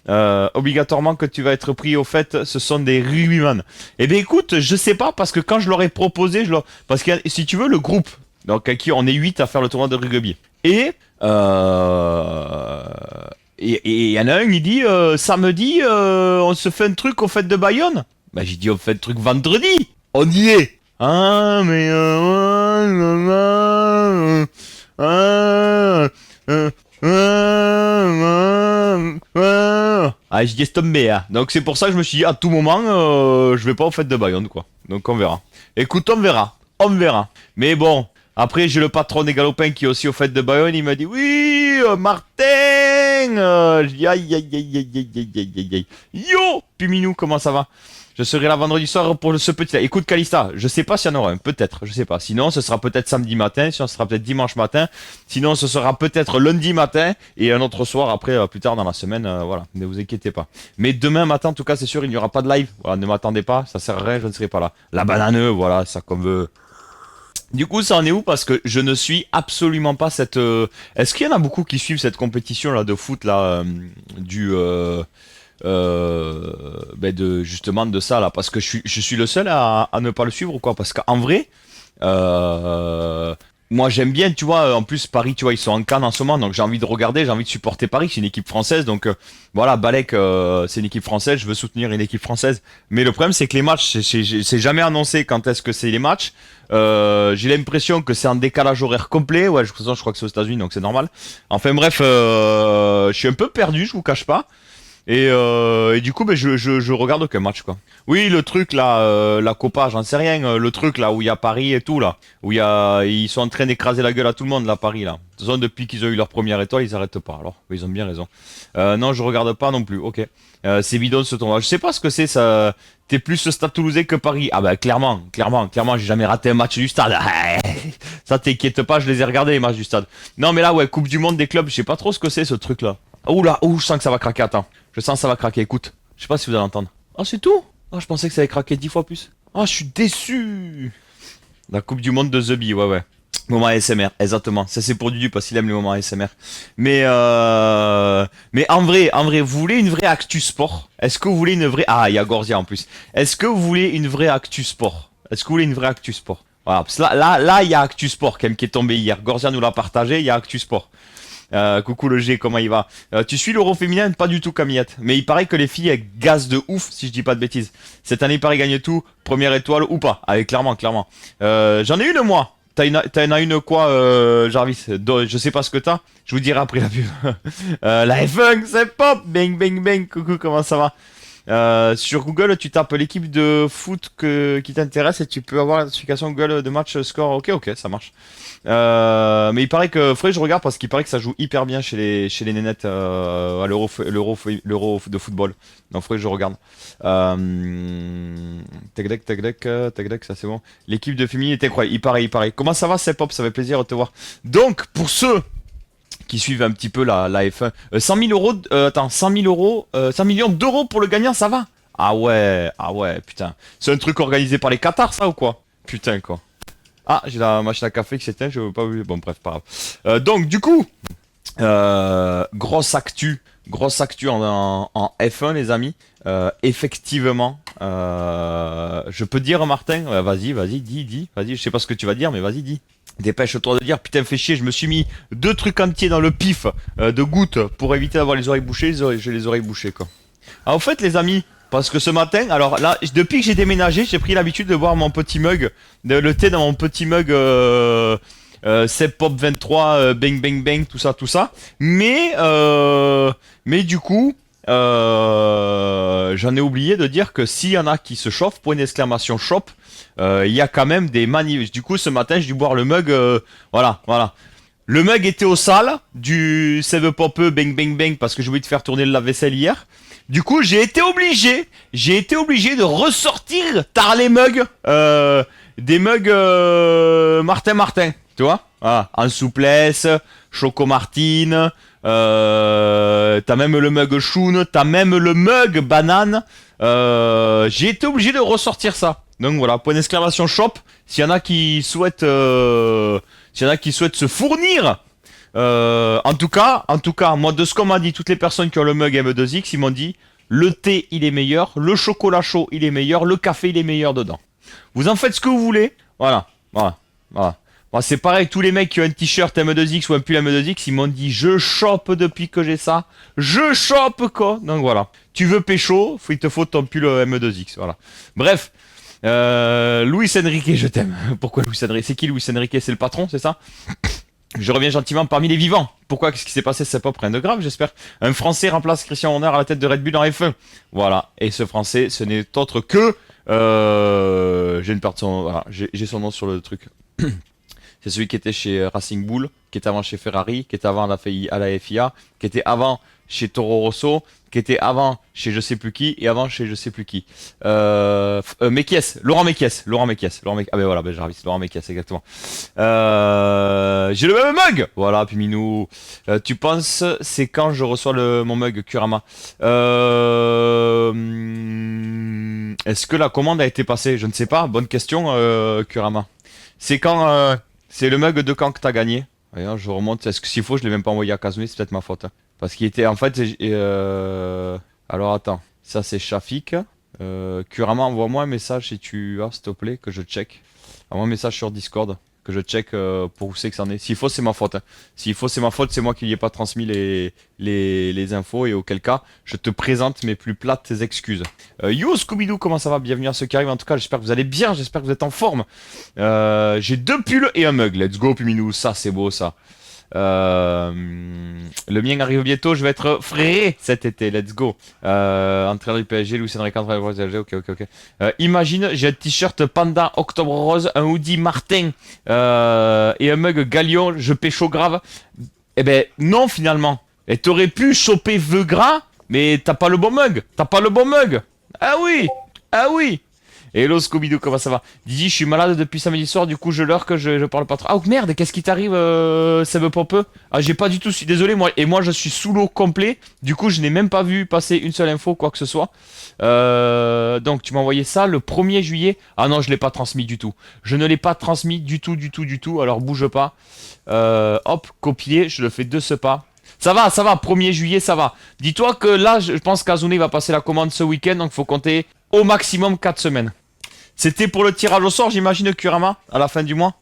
Obligatoirement que tu vas être pris au fait, ce sont des rugbyman. Eh bien écoute, je sais pas, parce que quand je leur ai proposé, parce que si tu veux, le groupe, donc à qui on est 8 à faire le tournoi de rugby. Et il y en a un, il dit samedi, on se fait un truc au fait de Bayonne. Bah j'ai dit on fait un truc vendredi. On y est. Ah mais ah, je dis tombé, hein. Donc c'est pour ça que je me suis dit à tout moment, je vais pas au fait de Bayonne quoi. Donc on verra. Écoute, on verra. On verra. Mais bon, après j'ai le patron des Galopins qui est aussi au fait de Bayonne, il m'a dit oui, Martin. Je dis aïe aïe aïe aïe aïe aïe aïe aïe. Yo, Puminou, comment ça va? Je serai là vendredi soir pour ce petit. Écoute, Kalista, je sais pas s'il y en aura un, peut-être, je sais pas. Sinon, ce sera peut-être samedi matin, sinon, ce sera peut-être dimanche matin, sinon, ce sera peut-être lundi matin et un autre soir après, plus tard dans la semaine, voilà. Ne vous inquiétez pas. Mais demain matin, en tout cas, c'est sûr, il n'y aura pas de live. Voilà, ne m'attendez pas, ça sert à rien, je ne serai pas là. La banane, voilà, ça comme veut. Du coup, ça en est où? Parce que je ne suis absolument pas cette. Est-ce qu'il y en a beaucoup qui suivent cette compétition là de foot là du de justement de ça là, parce que je suis le seul à ne pas le suivre ou quoi? Parce qu'en vrai, moi j'aime bien, tu vois, en plus Paris, tu vois, ils sont en CAN en ce moment, donc j'ai envie de regarder, j'ai envie de supporter Paris, c'est une équipe française, donc voilà, Balek, c'est une équipe française, je veux soutenir une équipe française. Mais le problème c'est que les matchs, c'est jamais annoncé quand est-ce que c'est les matchs. J'ai l'impression que c'est en décalage horaire complet, ouais, je crois que c'est aux États-Unis, donc c'est normal. Enfin bref, je suis un peu perdu, je vous cache pas. Et du coup, ben, je regarde aucun match, quoi. Oui, le truc là, la Copa, j'en sais rien. Le truc là où il y a Paris et tout là, où ils sont en train d'écraser la gueule à tout le monde là, Paris là. De toute façon, depuis qu'ils ont eu leur première étoile, ils arrêtent pas. Alors, ils ont bien raison. Non, je regarde pas non plus. Ok. C'est bidon ce tournoi. Je sais pas ce que c'est ça. T'es plus ce Stade Toulousain que Paris. Ah bah clairement, j'ai jamais raté un match du stade. Ça t'inquiète pas, je les ai regardés les matchs du stade. Non mais là ouais, Coupe du Monde des clubs, je sais pas trop ce que c'est ce truc là. Ouh là, ouh, je sens que ça va craquer, attends. Je sens que ça va craquer, écoute. Je sais pas si vous allez entendre. Oh, c'est tout? Oh, je pensais que ça allait craquer 10 fois plus. Oh, je suis déçu. La Coupe du Monde de The Bee, ouais, ouais. Moment ASMR, exactement. Ça, c'est pour Dudu parce qu'il aime les moments ASMR. Mais en vrai, vous voulez une vraie actu sport? Est-ce que vous voulez une vraie... Ah, il y a Gorzia en plus. Est-ce que vous voulez une vraie actu sport? Est-ce que vous voulez une vraie actu sport? Voilà, parce que là, il y a actu sport quand même qui est tombé hier. Gorzia nous l'a partagé, il y a actu sport. Coucou le G, comment il va? Tu suis l'Euro féminin? Pas du tout, Camillette. Mais il paraît que les filles elles gazent de ouf, si je dis pas de bêtises. Cette année, Paris gagne tout, première étoile ou pas? Allez, clairement, clairement. J'en ai une moi. T'en as une quoi, Jarvis? Je sais pas ce que t'as. Je vous dirai après la pub. La F1, c'est pop. Bang, bang, bang. Coucou, comment ça va? Sur Google, tu tapes l'équipe de foot qui t'intéresse et tu peux avoir la notification Google de match score. Ok, ok, ça marche. Mais il paraît que, faudrait que je regarde parce qu'il paraît que ça joue hyper bien chez les nénettes à l'euro de football. Donc faudrait que je regarde. Tac, ça c'est bon. L'équipe de féminine est incroyable. Il paraît. Comment ça va, c'est pop? Ça fait plaisir de te voir. Donc pour ceux qui suivent un petit peu la F1. 100 000 euros, 100 000 euros, 100 millions d'euros pour le gagnant, ça va? Ah ouais, putain. C'est un truc organisé par les Qatars, ça, ou quoi? Putain, quoi. Ah, j'ai la machine à café qui s'éteint, je veux pas... Bon, bref, pas grave. Donc, du coup, grosse actu en F1, les amis. Effectivement, je peux dire, Martin, vas-y, dis, vas-y, je sais pas ce que tu vas dire, mais vas-y, dis. Dépêche-toi de dire, putain, fais chier, je me suis mis 2 trucs entiers dans le pif de gouttes pour éviter d'avoir les oreilles bouchées, j'ai les oreilles bouchées, quoi. En fait, les amis, parce que ce matin, alors là, depuis que j'ai déménagé, j'ai pris l'habitude de boire mon petit mug, le thé dans mon petit mug Sep Pop 23, Bang Bang Bang, tout ça, tout ça. Mais du coup, j'en ai oublié de dire que s'il y en a qui se chauffent, point d'exclamation shop, il y a quand même des manifs. Du coup, ce matin, j'ai dû boire le mug, voilà. Le mug était au sale du Seb Pop Bang Bang Bang parce que j'ai oublié de faire tourner le lave-vaisselle hier. Du coup, j'ai été obligé de ressortir tard les mugs, des mugs Martin, tu vois, voilà, en souplesse, Choco Martine, t'as même le mug Shun, t'as même le mug banane. J'ai été obligé de ressortir ça. Donc voilà, point d'exclamation shop. S'il y en a qui souhaitent, se fournir. En tout cas, moi de ce qu'on m'a dit, toutes les personnes qui ont le mug M2X, ils m'ont dit le thé il est meilleur, le chocolat chaud il est meilleur, le café il est meilleur dedans. Vous en faites ce que vous voulez, voilà. Moi c'est pareil, tous les mecs qui ont un t-shirt M2X ou un pull M2X, ils m'ont dit je chope depuis que j'ai ça, je chope quoi. Donc voilà, tu veux pécho, il te faut ton pull M2X, voilà. Bref. Luis Enrique, je t'aime. Pourquoi Luis Enrique? C'est qui Luis Enrique? C'est le patron, c'est ça? Je reviens gentiment parmi les vivants. Pourquoi? Qu'est-ce qui s'est passé? C'est pas rien de grave, j'espère. Un Français remplace Christian Horner à la tête de Red Bull en F1. Voilà. Et ce Français, ce n'est autre que... j'ai une partie... Voilà. J'ai son nom sur le truc. C'est celui qui était chez Racing Bull, qui était avant chez Ferrari, qui était avant à la FIA, qui était avant chez Toro Rosso, qui était avant chez je sais plus qui, et avant chez je sais plus qui. Mekies, Laurent Mekies. Ah ben voilà, ben Jarvis, Laurent Mekies, exactement. J'ai le même mug. Voilà, puis Minou. Tu penses, c'est quand je reçois mon mug Kurama? Est-ce que la commande a été passée? Je ne sais pas, bonne question, Kurama. C'est quand... c'est le mug de quand que t'as gagné? Regarde, je remonte. Est-ce que s'il faut, je l'ai même pas envoyé à Kazumi, c'est peut-être ma faute. Hein. Parce qu'il était en fait. Alors attends, ça c'est Shafik. Kurama, envoie-moi un message si tu as, s'il te plaît, que je check. Envoie un message sur Discord, que je check pour où c'est que ça en est. S'il faut, c'est ma faute. Hein. S'il faut, c'est ma faute, c'est moi qui n'y ai pas transmis les infos. Et auquel cas, je te présente mes plus plates excuses. Yo Scooby-Doo, comment ça va? Bienvenue à ceux qui arrivent. En tout cas, j'espère que vous allez bien, j'espère que vous êtes en forme. J'ai 2 pulls et un mug. Let's go, Puminou. Ça, c'est beau, ça. Le mien arrive bientôt, je vais être frais cet été, let's go. Entraîneur du PSG, Lucien Enrique, entraîneur du PSG, ok. Imagine, j'ai un t-shirt Panda Octobre Rose, un hoodie Martin et un mug Galion, je pécho grave. Eh ben non finalement. Et t'aurais pu choper Veu Gras, mais t'as pas le bon mug. Ah oui. Hello Scooby-Doo, comment ça va? Didi, je suis malade depuis samedi soir, du coup je leurre que je parle pas trop. Ah merde, qu'est-ce qui t'arrive, Seb Popeux? Ah j'ai pas du tout, je suis désolé, moi je suis sous l'eau complet, du coup je n'ai même pas vu passer une seule info, quoi que ce soit. Donc tu m'as envoyé ça le 1er juillet. Ah non, je l'ai pas transmis du tout. Je ne l'ai pas transmis du tout, alors bouge pas. Hop, copier, je le fais de ce pas. Ça va, 1er juillet, ça va. Dis-toi que là, je pense qu'Azune va passer la commande ce week-end, donc faut compter au maximum 4 semaines. C'était pour le tirage au sort, j'imagine, Kurama, à la fin du mois.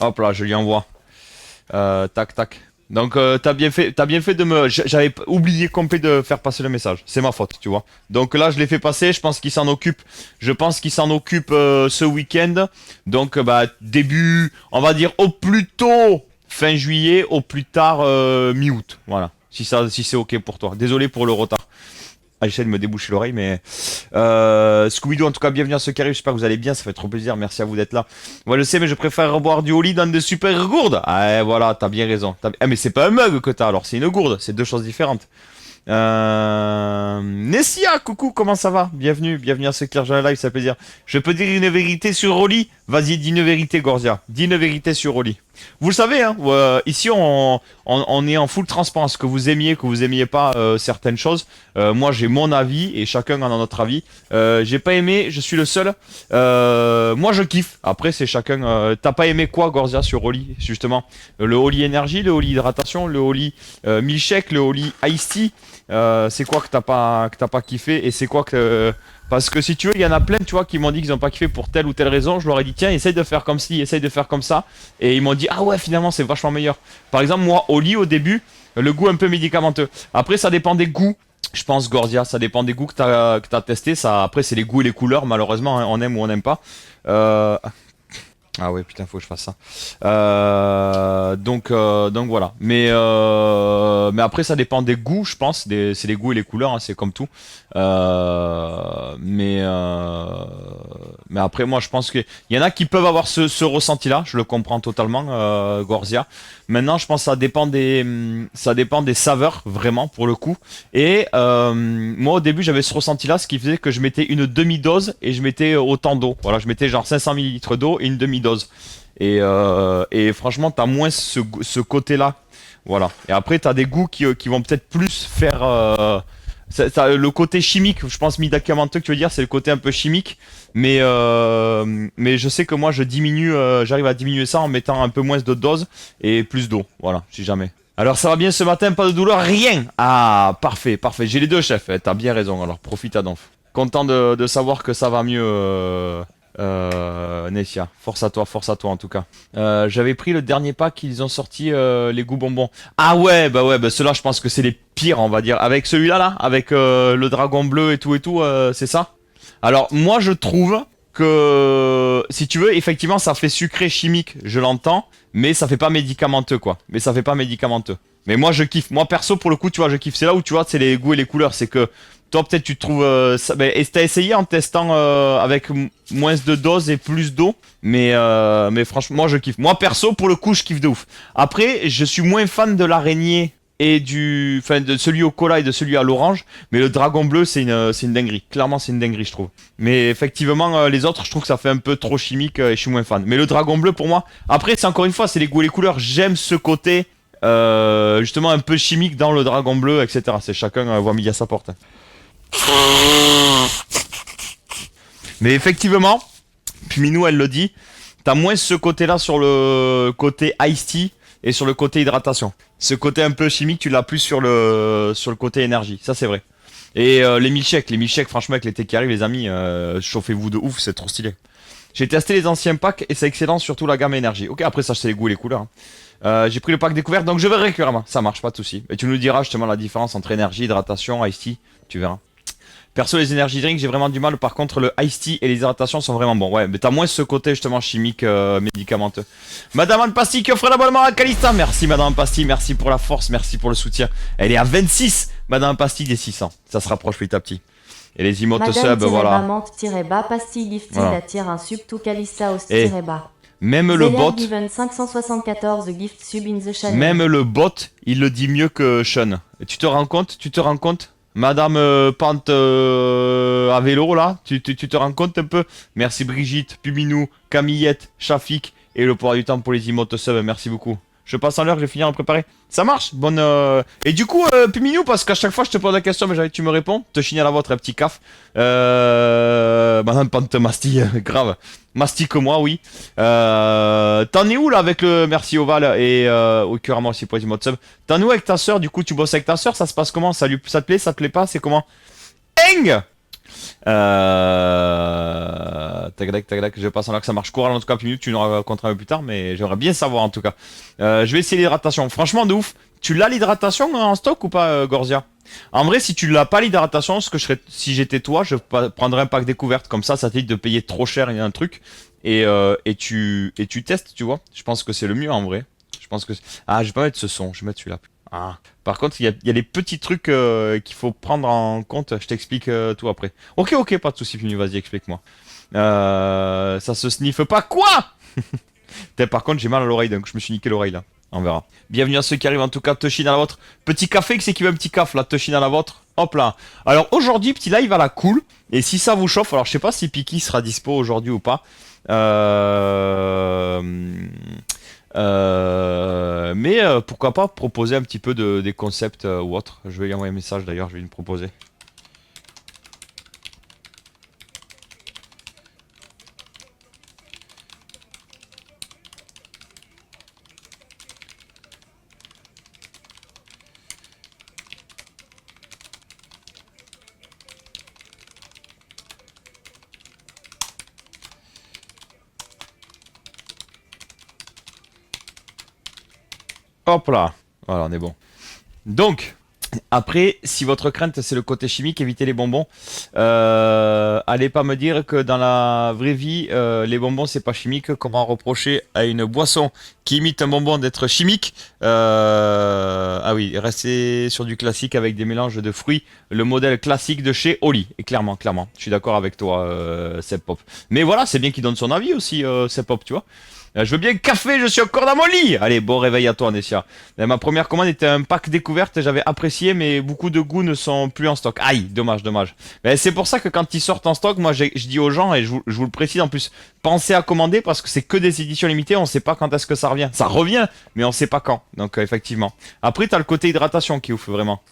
Hop là, je lui envoie. Tac. Donc, t'as bien fait de me... J'avais oublié complet de faire passer le message. C'est ma faute, tu vois. Donc là, je l'ai fait passer, je pense qu'il s'en occupe. Ce week-end. Donc, début, on va dire au plus tôt, fin juillet, au plus tard, mi-août. Voilà. Si c'est ok pour toi. Désolé pour le retard. Ah, j'essaie de me déboucher l'oreille, mais... Scooby-Doo, en tout cas, bienvenue à ceux qui arrivent. J'espère que vous allez bien, ça fait trop plaisir. Merci à vous d'être là. Moi, je sais, mais je préfère boire du Oli dans de super gourdes. Ah, voilà, t'as bien raison. Ah, mais c'est pas un mug que t'as, alors c'est une gourde. C'est 2 choses différentes. Nessia, coucou, comment ça va? Bienvenue à ceux qui rejoignent la live, ça fait plaisir. Je peux dire une vérité sur Oli? Vas-y, dis une vérité, Gorzia. Dis une vérité sur Oli. Vous le savez, hein, ici on est en full transparence. Que vous aimiez pas certaines choses, moi j'ai mon avis et chacun en a notre avis. J'ai pas aimé, je suis le seul. Moi je kiffe. Après c'est chacun. T'as pas aimé quoi, Gorzia, sur Oli justement? Le Oli énergie, le Oli hydratation, le Oli milkshake, le Oli iced tea. C'est quoi que t'as pas kiffé et c'est quoi que parce que si tu veux, il y en a plein, tu vois, qui m'ont dit qu'ils ont pas kiffé pour telle ou telle raison. Je leur ai dit tiens, essaye de faire comme ci, essaye de faire comme ça. Et ils m'ont dit ah ouais, finalement c'est vachement meilleur. Par exemple, moi au lit au début, le goût un peu médicamenteux. Après ça dépend des goûts. Je pense Gorzia, ça dépend des goûts que t'as testé. Ça, après c'est les goûts et les couleurs. Malheureusement, hein, on aime ou on n'aime pas. Ah ouais, putain, faut que je fasse ça. Donc voilà. Mais après, ça dépend des goûts, je pense. C'est les goûts et les couleurs, hein, c'est comme tout. Mais après, moi, je pense qu'il y en a qui peuvent avoir ce ressenti-là. Je le comprends totalement, Gorzia. Maintenant, je pense que ça dépend des saveurs, vraiment, pour le coup. Et moi, au début, j'avais ce ressenti-là, ce qui faisait que je mettais une demi-dose et je mettais autant d'eau. Voilà, je mettais genre 500 millilitres d'eau et une demi-dose. Et franchement, t'as moins ce côté-là. Voilà. Et après, t'as des goûts qui vont peut-être plus faire... le côté chimique, je pense, médicamenteux que tu veux dire, c'est le côté un peu chimique. Mais je sais que moi, j'arrive à diminuer ça en mettant un peu moins de dose et plus d'eau. Voilà, si jamais. Alors ça va bien ce matin, pas de douleur, rien. Ah, parfait, parfait. J'ai les deux chefs. T'as bien raison. Alors profite à donf. Content de savoir que ça va mieux. Nessia, force à toi en tout cas. J'avais pris le dernier pack, ils ont sorti les goûts bonbons. Ah ouais, bah ceux-là, je pense que c'est les pires, on va dire. Avec celui-là, là, avec le dragon bleu et tout, c'est ça. Alors moi, je trouve que si tu veux, effectivement, ça fait sucré chimique, je l'entends, mais ça fait pas médicamenteux, quoi. Mais ça fait pas médicamenteux. Mais moi, je kiffe. Moi, perso, pour le coup, tu vois, je kiffe. C'est là où tu vois, c'est les goûts et les couleurs. C'est que toi, peut-être, tu trouves ça. Et t'as essayé en testant avec moins de doses et plus d'eau. Mais franchement, moi, je kiffe. Moi, perso, pour le coup, je kiffe de ouf. Après, je suis moins fan de l'araignée et de celui au cola et de celui à l'orange. Mais le dragon bleu, c'est une dinguerie. Clairement, c'est une dinguerie, je trouve. Mais effectivement, les autres, je trouve que ça fait un peu trop chimique et je suis moins fan. Mais le dragon bleu, pour moi, après, c'est encore une fois, c'est les goûts et les couleurs. J'aime ce côté. Justement un peu chimique dans le dragon bleu, etc. C'est chacun voit midi à sa porte. Mais effectivement, puis Minou elle le dit, t'as moins ce côté-là sur le côté iced tea et sur le côté hydratation. Ce côté un peu chimique, tu l'as plus sur le côté énergie. Ça c'est vrai. Et les milkshakes, franchement avec l'été qui arrive, les amis, chauffez-vous de ouf, c'est trop stylé. J'ai testé les anciens packs et c'est excellent, surtout la gamme énergie. Ok, après ça c'est les goûts et les couleurs. J'ai pris le pack découverte, donc je vais récurremment. Ça marche, pas de souci. Et tu nous diras justement la différence entre énergie, hydratation, iced tea. Tu verras. Perso, les energy drinks, j'ai vraiment du mal. Par contre, le iced tea et les hydratations sont vraiment bons. Ouais, mais t'as moins ce côté justement chimique, médicamenteux. Madame Anne Pastille qui offre l'abonnement à Calista. Merci Madame Anne Pastille, merci pour la force, merci pour le soutien. Elle est à 26, Madame Anne Pastille des 600. Ça se rapproche petit à petit. Et les emotes sub, voilà. Madame-bas pastille gifted Voilà. attire un sub to Calista au Et bas. même le bot, Given 574 gift sub in the channel. même le bot, il le dit mieux que Sean. Et tu te rends compte Madame Pente à vélo là, tu te rends compte un peu? Merci Brigitte, Puminou, Camillette, Shafik et le pouvoir du temps pour les emotes sub, merci beaucoup. Je passe en l'heure, je vais finir à préparer. Ça marche. Bonne. Et du coup, Puminou, parce qu'à chaque fois je te pose la question, mais tu me réponds. Te chiner à la vôtre, un petit caf. Madame Pente Mastille, grave. Mastique-moi, oui. T'en es où là avec le merci Oval et oui, carrément aussi pour les emotes sub. T'en es où avec ta soeur? Du coup, tu bosses avec ta soeur, ça se passe comment? Ça te plaît, ça te plaît pas? C'est comment? Eng! Tac, tac, je passe en là que ça marche court en tout cas, puis tu nous raconteras un peu plus tard, mais j'aimerais bien savoir en tout cas. Je vais essayer l'hydratation. Franchement, de ouf. Tu l'as l'hydratation en stock ou pas, Gorzia? En vrai, si tu l'as pas l'hydratation, ce que je ferais, si j'étais toi, je prendrais un pack découverte. Comme ça t'évite de payer trop cher et un truc. Et tu testes, tu vois. Je pense que c'est le mieux en vrai. Je pense que. Ah, je vais pas mettre ce son, je vais mettre celui-là. Ah. Par contre, il y a des petits trucs qu'il faut prendre en compte. Je t'explique tout après. Ok, pas de soucis, Fini, vas-y, explique-moi. Ça se sniffe pas, quoi? Par contre, j'ai mal à l'oreille, donc je me suis niqué l'oreille là. On verra. Bienvenue à ceux qui arrivent, en tout cas, Toshin à la vôtre. Petit café, c'est qui veut un petit caf là, Toshin à la vôtre. Hop là. Alors aujourd'hui, petit live à la cool. Et si ça vous chauffe, alors je sais pas si Piki sera dispo aujourd'hui ou pas. pourquoi pas proposer un petit peu des concepts ou autre. Je vais lui envoyer un message d'ailleurs, je vais lui proposer. Hop là, voilà, on est bon. Donc, après, si votre crainte c'est le côté chimique, évitez les bonbons. Allez pas me dire que dans la vraie vie, les bonbons c'est pas chimique. Comment reprocher à une boisson qui imite un bonbon d'être chimique? Ah oui, restez sur du classique avec des mélanges de fruits. Le modèle classique de chez Oli. Et clairement, clairement, je suis d'accord avec toi, Seb Pop. Mais voilà, c'est bien qu'il donne son avis aussi, Seb Pop, tu vois. Je veux bien café, je suis encore dans mon lit. Allez, bon réveil à toi, Nessia. Ma première commande était un pack découverte, j'avais apprécié, mais beaucoup de goûts ne sont plus en stock. Aïe, dommage, dommage. Mais c'est pour ça que quand ils sortent en stock, moi je dis aux gens, et je vous le précise en plus, pensez à commander parce que c'est que des éditions limitées, on sait pas quand est-ce que ça revient. Ça revient, mais on sait pas quand. Donc effectivement. Après, t'as le côté hydratation qui ouf, vraiment.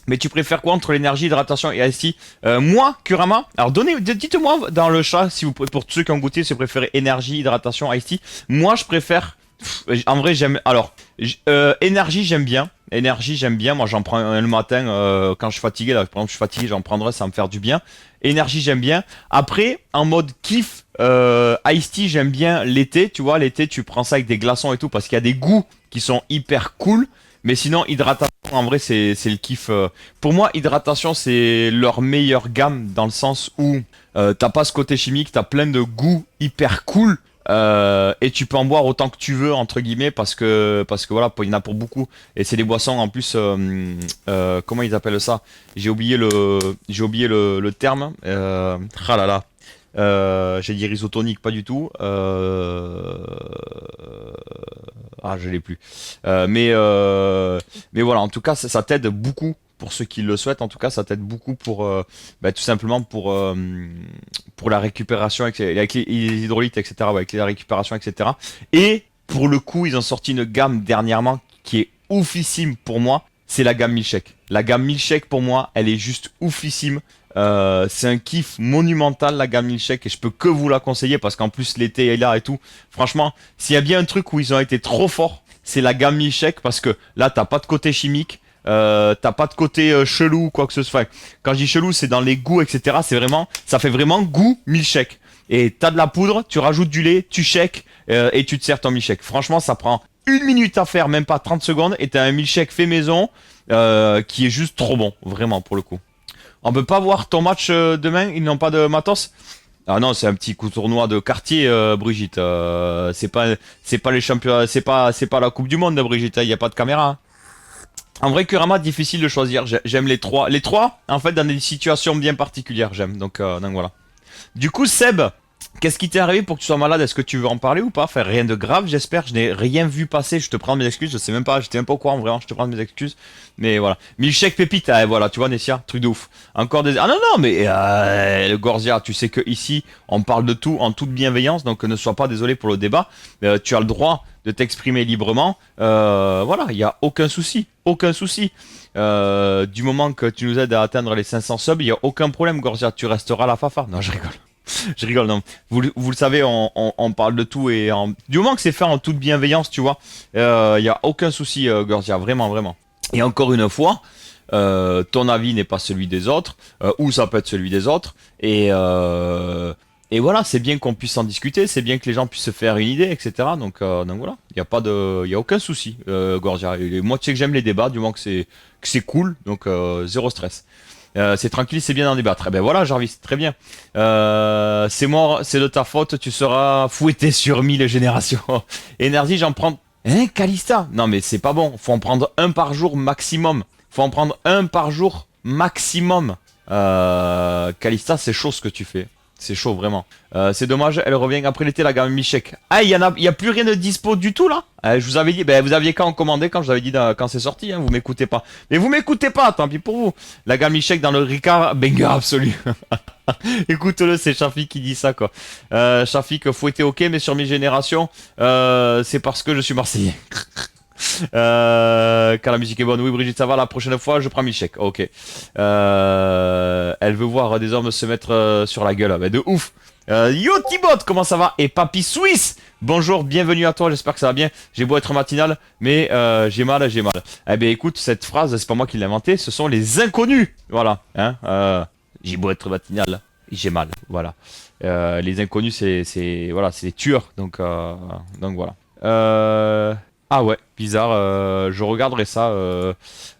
Mais tu préfères quoi entre l'énergie, hydratation et Ice Tea? Moi, Kurama, alors dites-moi dans le chat si vous pour tous ceux qui ont goûté, si vous préférez énergie, hydratation, Ice Tea. Moi, je préfère. En vrai, j'aime. Alors, énergie, j'aime bien. Énergie, j'aime bien. Moi, j'en prends un le matin quand je suis fatigué. Là, par exemple, je suis fatigué, j'en prendrai, ça va me faire du bien. Énergie, j'aime bien. Après, en mode kiff, Ice Tea, j'aime bien l'été. Tu vois, l'été, tu prends ça avec des glaçons et tout parce qu'il y a des goûts qui sont hyper cool. Mais sinon, hydratation, en vrai, c'est le kiff. Pour moi, hydratation, c'est leur meilleure gamme dans le sens où t'as pas ce côté chimique, t'as plein de goûts hyper cool. Et tu peux en boire autant que tu veux, entre guillemets, parce que voilà, il y en a pour beaucoup. Et c'est des boissons, en plus, comment ils appellent ça? J'ai oublié le terme. Ah là là. J'ai dit isotonique, pas du tout. Ah, je l'ai plus. Mais voilà, en tout cas, ça t'aide beaucoup pour ceux qui le souhaitent. En tout cas, ça t'aide beaucoup pour tout simplement pour la récupération avec les hydraulites, etc. Ouais, avec la récupération, etc. Et pour le coup, ils ont sorti une gamme dernièrement qui est oufissime pour moi. C'est la gamme Milkshake. La gamme Milkshake pour moi, elle est juste oufissime. C'est un kiff monumental la gamme Milkshake et je peux que vous la conseiller parce qu'en plus l'été est là et tout. Franchement, s'il y a bien un truc où ils ont été trop forts, c'est la gamme Milkshake parce que là t'as pas de côté chimique, t'as pas de côté chelou ou quoi que ce soit. Quand je dis chelou, c'est dans les goûts, etc. C'est vraiment, ça fait vraiment goût Milkshake. Et t'as de la poudre, tu rajoutes du lait, tu shakes et tu te sers ton milkshake. Franchement, ça prend 1 minute à faire, même pas 30 secondes et t'as un milkshake fait maison qui est juste trop bon, vraiment pour le coup. On peut pas voir ton match demain, ils n'ont pas de matos? Ah non, c'est un petit coup tournoi de quartier, Brigitte. C'est pas les champions, c'est pas la Coupe du Monde, Brigitte. Il y a pas de caméra. Hein. En vrai, Kurama, difficile de choisir. J'aime les trois. Les trois, en fait, dans des situations bien particulières, j'aime. Donc voilà. Du coup, Seb, qu'est-ce qui t'est arrivé pour que tu sois malade? Est-ce que tu veux en parler ou pas? Enfin, rien de grave, j'espère. Je n'ai rien vu passer. Je te prends mes excuses. Je sais même pas. J'étais même pas au courant, vraiment. Je te prends mes excuses. Mais voilà. Milkshake pépite. Voilà, tu vois, Nessia, truc de ouf. Encore des. Ah non, non, mais le Gorzia, tu sais que ici, on parle de tout en toute bienveillance. Donc ne sois pas désolé pour le débat. Tu as le droit de t'exprimer librement. Voilà, il y a aucun souci. Aucun souci. Du moment que tu nous aides à atteindre les 500 subs, il y a aucun problème, Gorzia. Tu resteras la fafa. Non, je rigole. Je rigole, non. Vous le savez, on parle de tout et du moment que c'est fait en toute bienveillance, tu vois, il y a aucun souci, Gorzia, vraiment, vraiment. Et encore une fois, ton avis n'est pas celui des autres, ou ça peut être celui des autres, et voilà, c'est bien qu'on puisse en discuter, c'est bien que les gens puissent se faire une idée, etc. Donc voilà, il y a aucun souci, Gorzia. Et moi, tu sais que j'aime les débats, du moment que c'est cool, donc zéro stress. C'est tranquille, c'est bien d'en débattre. Eh ben voilà, Jarvis, très bien. C'est mort, c'est de ta faute, tu seras fouetté sur 1000 générations. Énergie, j'en prends. Hein, Calista? Non, mais c'est pas bon. Faut en prendre un par jour maximum. Faut en prendre un par jour maximum. Calista, c'est chaud ce que tu fais. C'est chaud, vraiment. C'est dommage, elle revient après l'été, la gamme Milkshake. Ah, il y a plus rien de dispo du tout, là? Je vous avais dit, vous aviez qu'à en commander quand je vous avais dit quand c'est sorti, hein, vous m'écoutez pas. Mais vous m'écoutez pas, tant pis pour vous. La gamme Milkshake dans le Ricard, banger absolu. Écoute-le, c'est Shafi qui dit ça, quoi. Shafi, que fouetter ok, mais sur mes générations, c'est parce que je suis Marseillais. Quand la musique est bonne, oui Brigitte, ça va, la prochaine fois je prends mes chèques. Ok. Elle veut voir des hommes se mettre sur la gueule, mais de ouf. Yo Thibaut, comment ça va? Et Papy Suisse, bonjour, bienvenue à toi, j'espère que ça va bien. J'ai beau être matinal, mais j'ai mal, j'ai mal. Eh bien écoute, cette phrase, c'est pas moi qui l'ai inventée, ce sont les inconnus. Voilà, hein. J'ai beau être matinal, j'ai mal, voilà. Les inconnus, voilà, c'est les tueurs, donc voilà. Ah ouais, bizarre, je regarderai ça,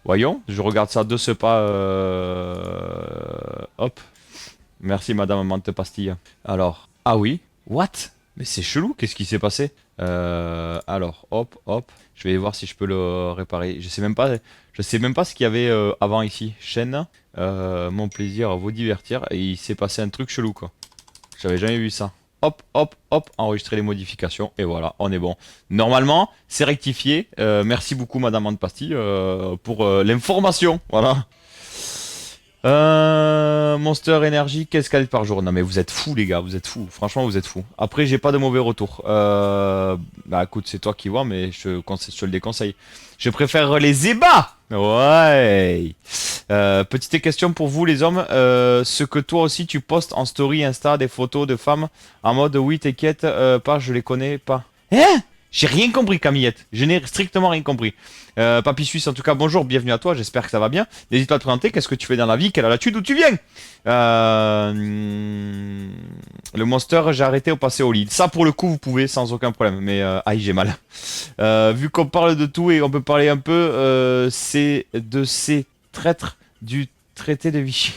voyons, je regarde ça de ce pas, hop. Merci Madame Mante Pastille. Alors, ah oui, what? Mais c'est chelou, qu'est-ce qui s'est passé? Alors, hop, hop, je vais voir si je peux le réparer. Je sais même pas ce qu'il y avait avant ici. Chaîne, mon plaisir, vous divertir, et il s'est passé un truc chelou quoi. J'avais jamais vu ça. Hop, hop, hop, enregistrer les modifications, et voilà, on est bon. Normalement, c'est rectifié. Merci beaucoup Madame Mante Pastille pour l'information, voilà. Monster Energy, qu'est-ce qu'elle est par jour? Non mais vous êtes fous les gars, vous êtes fous. Franchement vous êtes fous. Après j'ai pas de mauvais retour. Bah écoute c'est toi qui vois mais je te le déconseille. Je préfère les ébats. Ouais. Petite question pour vous les hommes. Ce que toi aussi tu postes en story Insta des photos de femmes en mode oui t'inquiète pas je les connais pas. Hein? J'ai rien compris Camillette, je n'ai strictement rien compris. Papy Suisse en tout cas bonjour, bienvenue à toi, j'espère que ça va bien. N'hésite pas à te présenter, qu'est-ce que tu fais dans la vie, quelle attitude, d'où tu viens. Le monster j'ai arrêté au passé au lit. Ça pour le coup vous pouvez sans aucun problème, mais aïe j'ai mal. Vu qu'on parle de tout et on peut parler un peu, c'est de ces traîtres du traité de Vichy.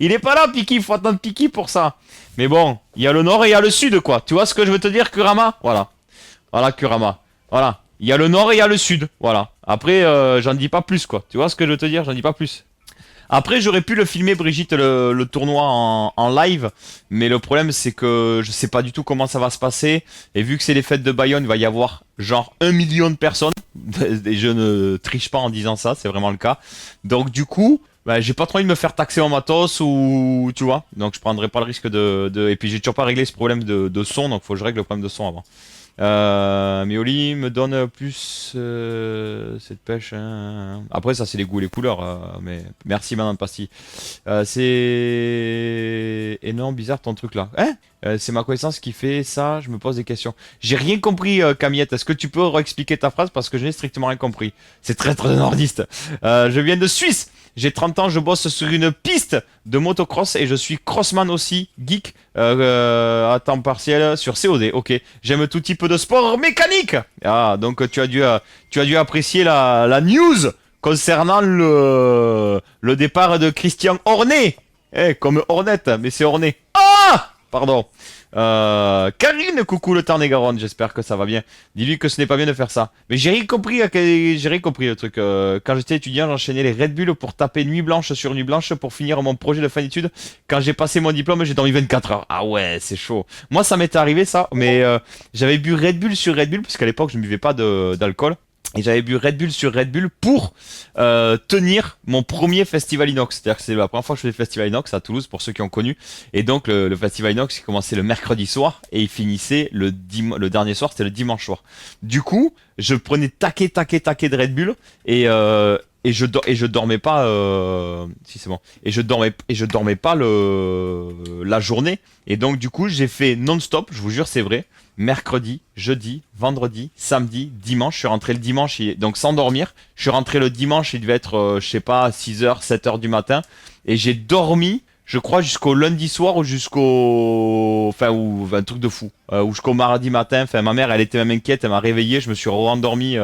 Il est pas là Piki, il faut attendre Piki pour ça. Mais bon, il y a le nord et il y a le sud, quoi. Tu vois ce que je veux te dire, Kurama? Voilà. Voilà, Kurama. Voilà. Il y a le nord et il y a le sud. Voilà. Après, j'en dis pas plus, quoi. Tu vois ce que je veux te dire? J'en dis pas plus. Après, j'aurais pu le filmer, Brigitte, le tournoi en live. Mais le problème, c'est que je sais pas du tout comment ça va se passer. Et vu que c'est les fêtes de Bayonne, il va y avoir genre 1 million de personnes. Et je ne triche pas en disant ça, c'est vraiment le cas. Donc, du coup... Bah, j'ai pas trop envie de me faire taxer en matos ou tu vois, donc je prendrai pas le risque et puis j'ai toujours pas réglé ce problème de son, donc faut que je règle le problème de son avant. Mioli me donne plus cette pêche. Hein. Après ça c'est les goûts et les couleurs, mais merci Madame Pastille. C'est énorme, bizarre ton truc là. Hein? C'est ma connaissance qui fait ça, je me pose des questions. J'ai rien compris Camillette, est-ce que tu peux réexpliquer ta phrase parce que je n'ai strictement rien compris. C'est très très nordiste. Je viens de Suisse. J'ai 30 ans, je bosse sur une piste de motocross et je suis crossman aussi, geek, à temps partiel sur COD. Ok, j'aime tout type de sport mécanique. Ah, donc tu as dû apprécier la news concernant le départ de Christian Hornet. Eh, comme Hornet, mais c'est Hornet. Ah, pardon. Karine, coucou le Tarn-et-Garonne, j'espère que ça va bien. Dis-lui que ce n'est pas bien de faire ça. Mais j'ai rien compris, le truc. Quand j'étais étudiant, j'enchaînais les Red Bull pour taper nuit blanche sur nuit blanche pour finir mon projet de fin d'études. Quand j'ai passé mon diplôme, j'ai dormi 24 heures. Ah ouais, c'est chaud. Moi, ça m'était arrivé ça, mais j'avais bu Red Bull sur Red Bull, parce qu'à l'époque, je ne buvais pas d'alcool. Et j'avais bu Red Bull sur Red Bull pour tenir mon premier festival inox. C'est-à-dire que c'est la première fois que je fais le festival inox à Toulouse pour ceux qui ont connu. Et donc le festival inox il commençait le mercredi soir et il finissait le dernier soir, c'était le dimanche soir. Du coup, je prenais taquet de Red Bull et je dormais pas si c'est bon. Et je dormais pas la journée. Et donc du coup, j'ai fait non-stop, je vous jure, c'est vrai. Mercredi, jeudi, vendredi, samedi, dimanche. Je suis rentré le dimanche, donc sans dormir. Je suis rentré le dimanche, il devait être, je sais pas, 6h, 7h du matin. Et j'ai dormi, je crois, jusqu'au lundi soir ou enfin, ou un truc de fou. Ou jusqu'au mardi matin. Enfin, ma mère, elle était même inquiète, elle m'a réveillé, je me suis rendormi.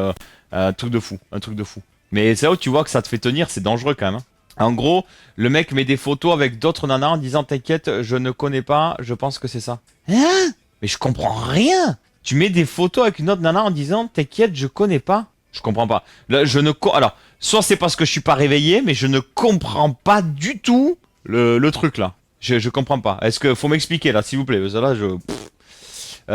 Un truc de fou, un truc de fou. Mais c'est là où tu vois que ça te fait tenir, c'est dangereux quand même. Hein. En gros, le mec met des photos avec d'autres nanas en disant t'inquiète, je ne connais pas, je pense que c'est ça. Hein? Mais je comprends rien. Tu mets des photos avec une autre nana en disant t'inquiète, je connais pas. Je comprends pas. Là, alors, soit c'est parce que je suis pas réveillé, mais je ne comprends pas du tout le truc là. Je comprends pas. Est-ce que faut m'expliquer là, s'il vous plaît? Parce que là,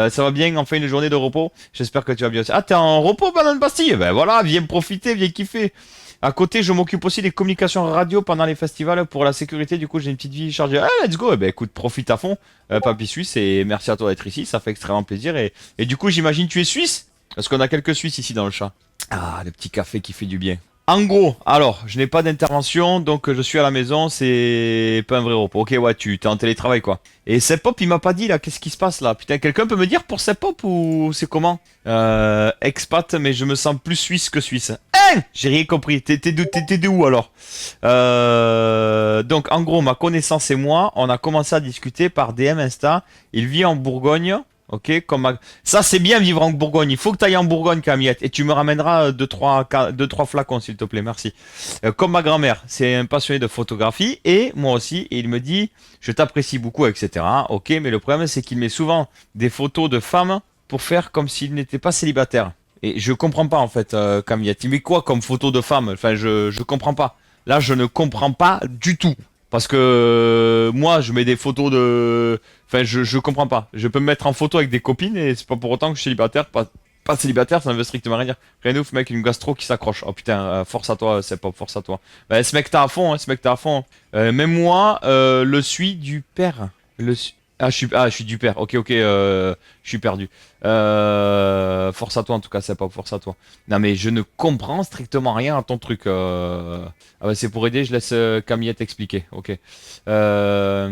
ça va bien, enfin une journée de repos. J'espère que tu vas bien aussi. Ah, t'es en repos, Banane Bastille? Ben voilà, viens profiter, viens kiffer. À côté, je m'occupe aussi des communications radio pendant les festivals pour la sécurité. Du coup, j'ai une petite vie chargée. Ah, let's go. Eh ben, écoute, profite à fond, Papy Suisse. Et merci à toi d'être ici. Ça fait extrêmement plaisir. Et du coup, j'imagine tu es suisse? Parce qu'on a quelques Suisses ici dans le chat. Ah, le petit café qui fait du bien. En gros, alors, je n'ai pas d'intervention, donc je suis à la maison, c'est pas un vrai repos. Ok, ouais, tu t'es en télétravail, quoi. Et Sepop, il m'a pas dit, là, qu'est-ce qui se passe, là? Putain, quelqu'un peut me dire pour Sepop ou c'est comment? Expat, mais je me sens plus suisse que suisse. Hein? J'ai rien compris. T'es de où, alors? Donc, en gros, ma connaissance et moi, on a commencé à discuter par DM Insta. Il vit en Bourgogne. Ok, ça c'est bien vivre en Bourgogne. Il faut que tu ailles en Bourgogne, Camillette, et tu me ramèneras deux trois flacons, s'il te plaît, merci. Comme ma grand-mère, c'est un passionné de photographie, et moi aussi, et il me dit, je t'apprécie beaucoup, etc. Ok, mais le problème c'est qu'il met souvent des photos de femmes pour faire comme s'il n'était pas célibataire. Et je comprends pas en fait, Camillette. Il met quoi comme photo de femme? Enfin, je comprends pas. Là, je ne comprends pas du tout. Parce que moi, je mets des photos de... Enfin, je comprends pas. Je peux me mettre en photo avec des copines et c'est pas pour autant que je suis célibataire. Pas célibataire, ça ne veut strictement rien dire. Rien de ouf, mec, une gastro qui s'accroche. Oh putain, force à toi, c'est pas force à toi. Bah, ce mec, t'as à fond, hein, ce mec, t'as à fond. Même moi, le suis du père. Je suis du père. Ok, je suis perdu. Force à toi en tout cas, c'est pas force à toi. Non mais je ne comprends strictement rien à ton truc. Ah bah c'est pour aider, je laisse Camillette expliquer. Ok. Alors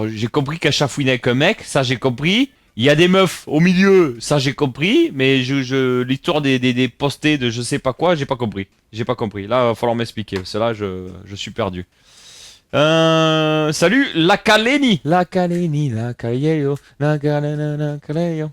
j'ai compris qu'elle chafouinait avec un mec, ça j'ai compris. Il y a des meufs au milieu, ça j'ai compris. Mais l'histoire des postés de je sais pas quoi, j'ai pas compris. J'ai pas compris. Là, il va falloir m'expliquer. C'est là, je suis perdu. Salut, la Kaleni. La Kaleni, la Kaleyo, la Kalena, la Kaleyo.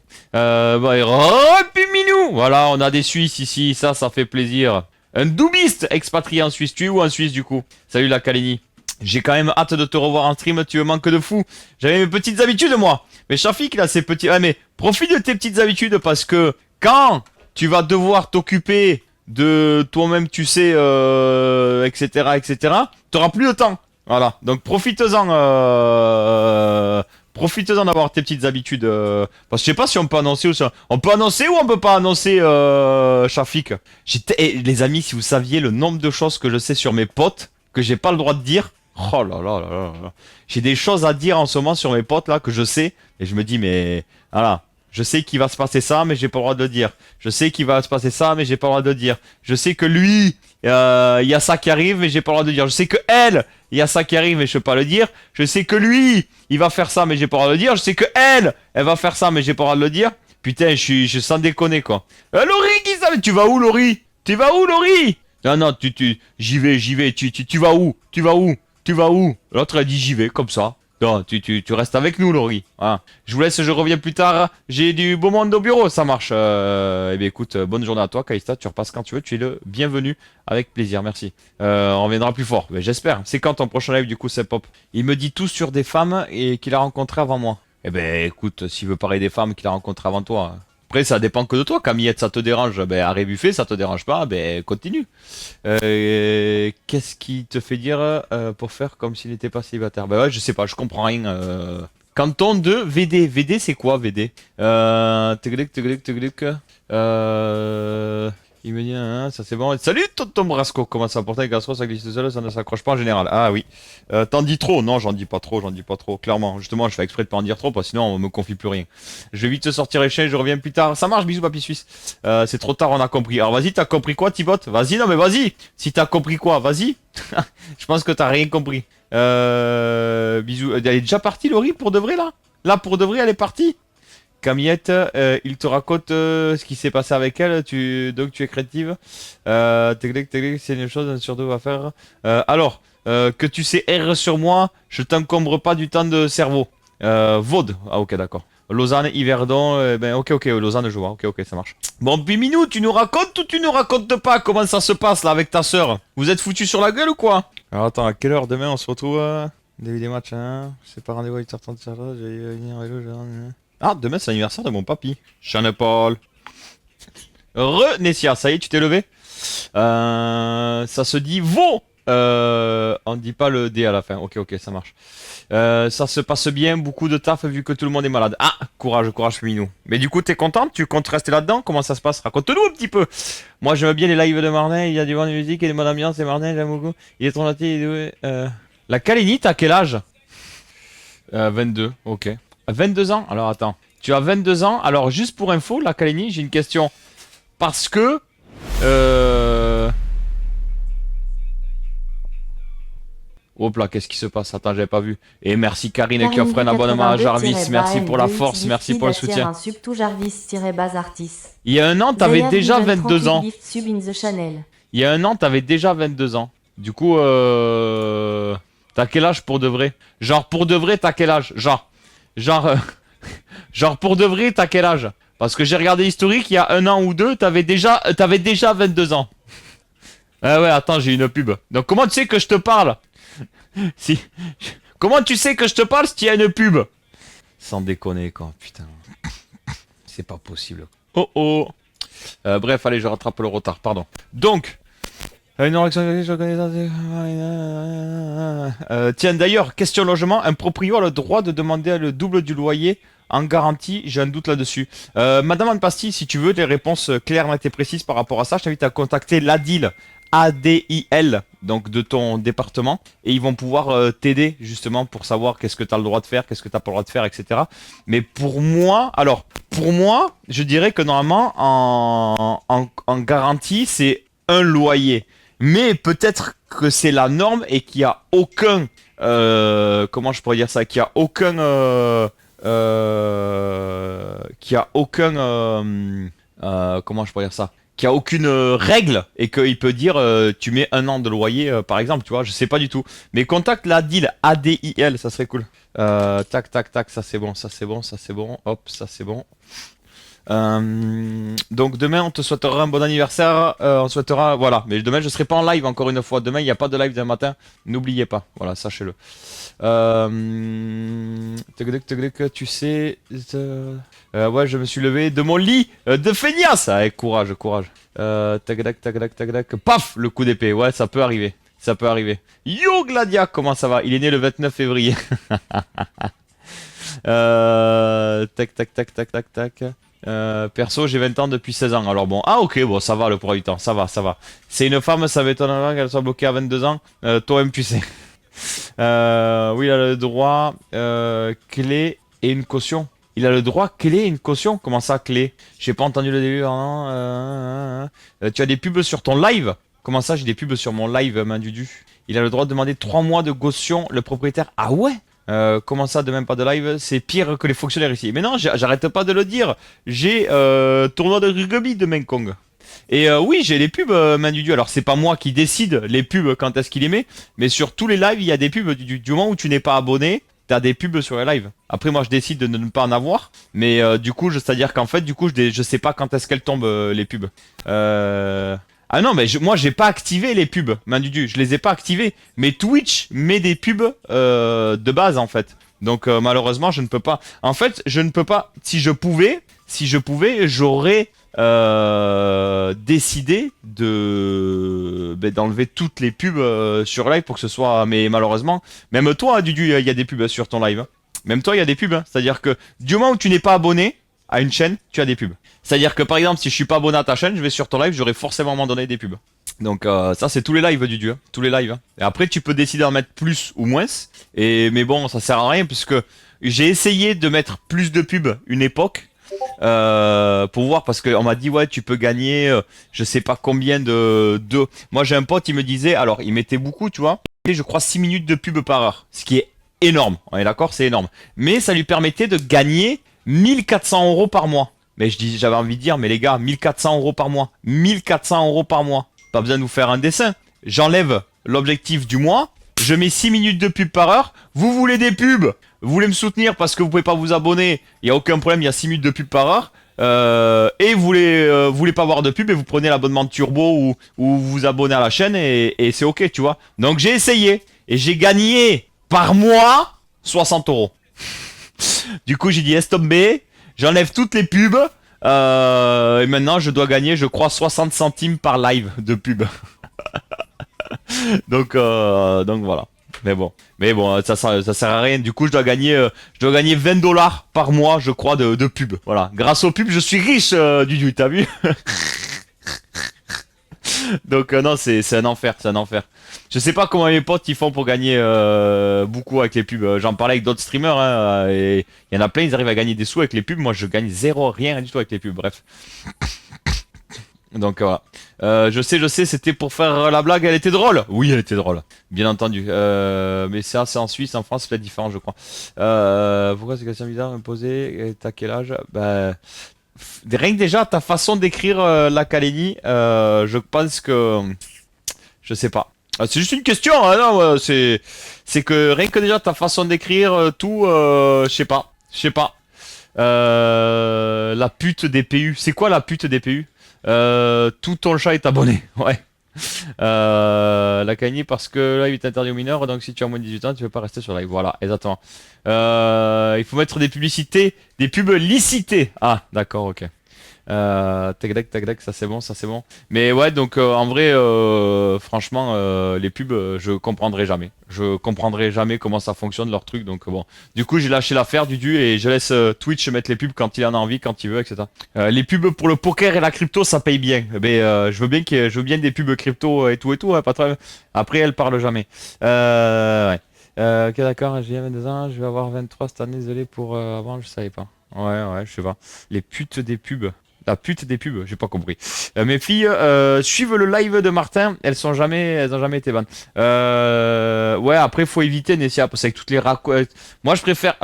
Minou. Voilà, on a des Suisses ici, ça fait plaisir. Un doubiste expatrié en Suisse. Tu es où en Suisse du coup? Salut la Kaleni. J'ai quand même hâte de te revoir en stream, tu me manques de fou. J'avais mes petites habitudes moi. Mais Shafik là, ces petits... Ah mais profite de tes petites habitudes parce que quand tu vas devoir t'occuper de toi-même, tu sais, etc., t'auras plus de temps. Voilà, donc profite-en d'avoir tes petites habitudes. Parce que je sais pas si on peut annoncer ou ça. On peut annoncer ou on peut pas annoncer, Shafik. Les amis, si vous saviez le nombre de choses que je sais sur mes potes que j'ai pas le droit de dire. Oh là là là là là. J'ai des choses à dire en ce moment sur mes potes là que je sais et je me dis mais voilà. Je sais qu'il va se passer ça, mais j'ai pas le droit de le dire. Je sais qu'il va se passer ça, mais j'ai pas le droit de le dire. Je sais que lui, il y a ça qui arrive, mais j'ai pas le droit de le dire. Je sais que elle, il y a ça qui arrive, mais je peux pas le dire. Je sais que lui, il va faire ça, mais j'ai pas le droit de le dire. Je sais que elle va faire ça, mais j'ai pas le droit de le dire. Putain, je sens déconner quoi. Laurie, qui ça? Tu vas où, Laurie? Tu vas où, Laurie? Non, non, j'y vais. Tu vas où? Tu vas où? Tu vas où? L'autre a dit j'y vais, comme ça. Non, tu restes avec nous, Laurie. Hein. Je vous laisse, je reviens plus tard. J'ai du beau monde au bureau, ça marche. Eh bien, écoute, bonne journée à toi, Kalista. Tu repasses quand tu veux. Tu es le bienvenu. Avec plaisir, merci. On reviendra plus fort. Mais j'espère. C'est quand ton prochain live, du coup, c'est Pop? Il me dit tout sur des femmes et qu'il a rencontré avant moi. Eh ben, écoute, s'il veut parler des femmes qu'il a rencontrées avant toi. Après, ça dépend que de toi. Camillette, ça te dérange? Ben, arrêt buffet, ça te dérange pas? Ben, continue. Qu'est-ce qui te fait dire pour faire comme s'il n'était pas célibataire? Ben ouais, je sais pas, je comprends rien. Canton de VD. VD, c'est quoi, VD? Il me dit, hein, ça c'est bon. Salut, Tonton Brasco. Comment ça va? Pourtant, les gastro, ça glisse tout seul, ça ne s'accroche pas en général. Ah oui. T'en dis trop? Non, j'en dis pas trop, Clairement. Justement, je fais exprès de pas en dire trop, parce que sinon, on me confie plus rien. Je vais vite te sortir les chiens, je reviens plus tard. Ça marche, bisous, papy suisse. C'est trop tard, on a compris. Alors vas-y, t'as compris quoi, Thibot? Vas-y, non mais vas-y. Si t'as compris quoi, vas-y. Je pense que t'as rien compris. Bisous. Elle est déjà partie, Laurie, pour de vrai, là? Là, pour de vrai, elle est partie? Camillette, il te raconte ce qui s'est passé avec elle, donc tu es créative. C'est une chose surtout à faire. Alors, que tu sais R sur moi, je t'encombre pas du temps de cerveau. Vaud, ah ok d'accord. Lausanne, Yverdon, ben ok, Lausanne je vois, ok, ça marche. Bon, puis Minou, tu nous racontes ou tu nous racontes pas comment ça se passe là avec ta sœur? Vous êtes foutus sur la gueule ou quoi? Alors attends, à quelle heure demain on se retrouve début des matchs, hein? C'est pas rendez-vous avec certains de ça, je vais venir à vélo, Ah, demain c'est l'anniversaire de mon papy. Jean-Paul. Nessia, ça y est, tu t'es levé? Ça se dit Vaux. On dit pas le D à la fin. Ok, ça marche. Ça se passe bien, beaucoup de taf vu que tout le monde est malade. Ah, courage, Féminou. Mais du coup, t'es contente? Tu comptes rester là-dedans? Comment ça se passe? Raconte-nous un petit peu. Moi, j'aime bien les lives de Martin. Il y a du bon de musique et des bonnes ambiances. Et Martin, j'aime beaucoup. Il est trop gentil. Il est doué. La Kalénie, t'as quel âge? 22, ok. 22 ans? Alors attends. Tu as 22 ans. Alors, juste pour info, la Kaleni, j'ai une question. Parce que... Hop là, qu'est-ce qui se passe? Attends, j'avais pas vu. Et merci Karine qui offre un abonnement à Jarvis. Merci pour la force, merci pour le soutien. Il y a un an, t'avais déjà 22 ans. Il y a un an, t'avais déjà 22 ans. Du coup, t'as quel âge pour de vrai? Genre, pour de vrai, t'as quel âge? Genre, pour de vrai, t'as quel âge? Parce que j'ai regardé l'historique, il y a un an ou deux, t'avais déjà 22 ans. Ah ouais, attends, j'ai une pub. Donc, comment tu sais que je te parle? Si. Comment tu sais que je te parle si il y a une pub? Sans déconner, quoi, putain. C'est pas possible. Oh oh. Bref, allez, je rattrape le retard, pardon. Donc... tiens, d'ailleurs, question logement. Un proprio a le droit de demander le double du loyer en garantie. J'ai un doute là-dessus. Madame Anne Pastille, si tu veux des réponses claires, nettes et précises par rapport à ça, je t'invite à contacter l'ADIL. ADIL, donc de ton département, et ils vont pouvoir t'aider justement pour savoir qu'est-ce que tu as le droit de faire, qu'est-ce que tu n'as pas le droit de faire, etc. Mais pour moi, je dirais que normalement, en garantie, c'est un loyer. Mais peut-être que c'est la norme et qu'il n'y a aucun... comment je pourrais dire ça? Qu'il n'y a aucun... comment je pourrais dire ça? Qu'il n'y a aucune règle et qu'il peut dire tu mets un an de loyer par exemple, tu vois, je sais pas du tout. Mais contacte la DIL, ADIL, ça serait cool. Tac, tac, tac, ça c'est bon, ça c'est bon, ça c'est bon, hop, ça c'est bon. Donc demain on te souhaitera un bon anniversaire, on souhaitera, voilà, mais demain je serai pas en live encore une fois, demain il n'y a pas de live demain matin, n'oubliez pas, voilà, sachez-le. Tu sais, ouais, je me suis levé de mon lit de feignasse, courage, courage. Paf, le coup d'épée, ouais, ça peut arriver, ça peut arriver. Yo Gladia, comment ça va? Il est né le 29 février. Tac, tac, tac, tac, tac, tac. Perso, j'ai 20 ans depuis 16 ans. Alors bon, ah ok, bon, ça va le poids du temps, ça va, ça va. C'est une femme, ça m'étonnerait qu'elle soit bloquée à 22 ans. Toi-même, tu sais. Oui, il a le droit clé et une caution. Il a le droit clé et une caution? Comment ça, clé? J'ai pas entendu le début. Tu as des pubs sur ton live? Comment ça, j'ai des pubs sur mon live, main Dudu? Il a le droit de demander 3 mois de caution, le propriétaire. Ah ouais? Comment ça, de même pas de live? C'est pire que les fonctionnaires ici. Mais non, j'arrête pas de le dire. J'ai tournoi de rugby de Mekong. Et oui, j'ai les pubs, main du dieu. Alors, c'est pas moi qui décide les pubs quand est-ce qu'il les met. Mais sur tous les lives, il y a des pubs. Du moment où tu n'es pas abonné, t'as des pubs sur les lives. Après, moi, je décide de ne pas en avoir. Mais du coup, c'est-à-dire qu'en fait, du coup, je sais pas quand est-ce qu'elles tombent, les pubs. Ah non, mais moi j'ai pas activé les pubs, main du dieu, je les ai pas activés. Mais Twitch met des pubs de base en fait. Donc malheureusement je ne peux pas. En fait je ne peux pas. Si je pouvais, j'aurais décidé de d'enlever toutes les pubs sur live pour que ce soit. Mais malheureusement, même toi Dudu, il y a des pubs sur ton live. Hein. Même toi il y a des pubs. Hein. C'est-à-dire que du moment où tu n'es pas abonné à une chaîne, tu as des pubs. C'est-à-dire que par exemple, si je suis pas abonné à ta chaîne, je vais sur ton live, j'aurai forcément à m'en donner des pubs. Donc ça c'est tous les lives du dieu, hein, tous les lives. Hein. Et après tu peux décider d'en mettre plus ou moins. Mais bon, ça sert à rien puisque j'ai essayé de mettre plus de pubs une époque pour voir parce qu'on m'a dit ouais tu peux gagner je sais pas combien de. Moi j'ai un pote il me disait alors il mettait beaucoup tu vois, et je crois 6 minutes de pub par heure, ce qui est énorme. On est d'accord, c'est énorme. Mais ça lui permettait de gagner 1400 € par mois. Mais j'avais envie de dire, mais les gars, 1400 € par mois. 1400 € par mois. Pas besoin de vous faire un dessin. J'enlève l'objectif du mois. Je mets 6 minutes de pub par heure. Vous voulez des pubs? Vous voulez me soutenir parce que vous pouvez pas vous abonner? Il n'y a aucun problème, il y a 6 minutes de pub par heure. Et vous voulez pas avoir de pub et vous prenez l'abonnement de Turbo ou vous vous abonnez à la chaîne et c'est ok, tu vois. Donc j'ai essayé et j'ai gagné par mois 60 €. Du coup j'ai dit laisse tomber. J'enlève toutes les pubs et maintenant je dois gagner je crois 60 centimes par live de pub. donc voilà. Mais bon ça sert à rien. Du coup je dois gagner 20 $ par mois je crois de pub. Voilà. Grâce aux pubs je suis riche Dudu, t'as vu? Donc non, c'est un enfer, c'est un enfer. Je sais pas comment mes potes ils font pour gagner beaucoup avec les pubs. J'en parlais avec d'autres streamers hein, et il y en a plein, ils arrivent à gagner des sous avec les pubs. Moi, je gagne zéro, rien du tout avec les pubs. Bref. Donc voilà. Je sais, c'était pour faire la blague, elle était drôle. Oui, elle était drôle, bien entendu. Mais ça, c'est en Suisse, en France, c'est peut-être différent, je crois. Pourquoi ces questions bizarres imposées? T'as quel âge? Bah, rien que déjà ta façon d'écrire la Kaleni, je pense que, je sais pas. C'est juste une question, hein, non, c'est que rien que déjà ta façon d'écrire tout, je sais pas. La pute des PU, c'est quoi la pute des PU? Tout ton chat est abonné. Ouais. La Kanye parce que là il est interdit aux mineurs, donc si tu as moins de 18 ans tu peux pas rester sur live. Voilà, exactement. Il faut mettre des publicités, des pubs licitées. Ah d'accord, ok. Tac tac, ça c'est bon, ça c'est bon. Mais ouais, donc en vrai, franchement, les pubs, je comprendrai jamais. Je comprendrai jamais comment ça fonctionne leur truc. Donc bon, du coup j'ai lâché l'affaire du et je laisse Twitch mettre les pubs quand il en a envie, quand il veut, etc. Les pubs pour le poker et la crypto, ça paye bien. Mais je veux bien des pubs crypto et tout, hein, pas très. Après, elle parle jamais. Ouais. Ok d'accord, j'ai 22 ans, je vais avoir 23 cette année. Désolé pour avant, je savais pas. Ouais, je sais pas. Les putes des pubs. La pute des pubs, j'ai pas compris. Mes filles suivent le live de Martin, elles ont jamais été vannes. Ouais, après faut éviter Nessia parce qu'avec toutes les moi je préfère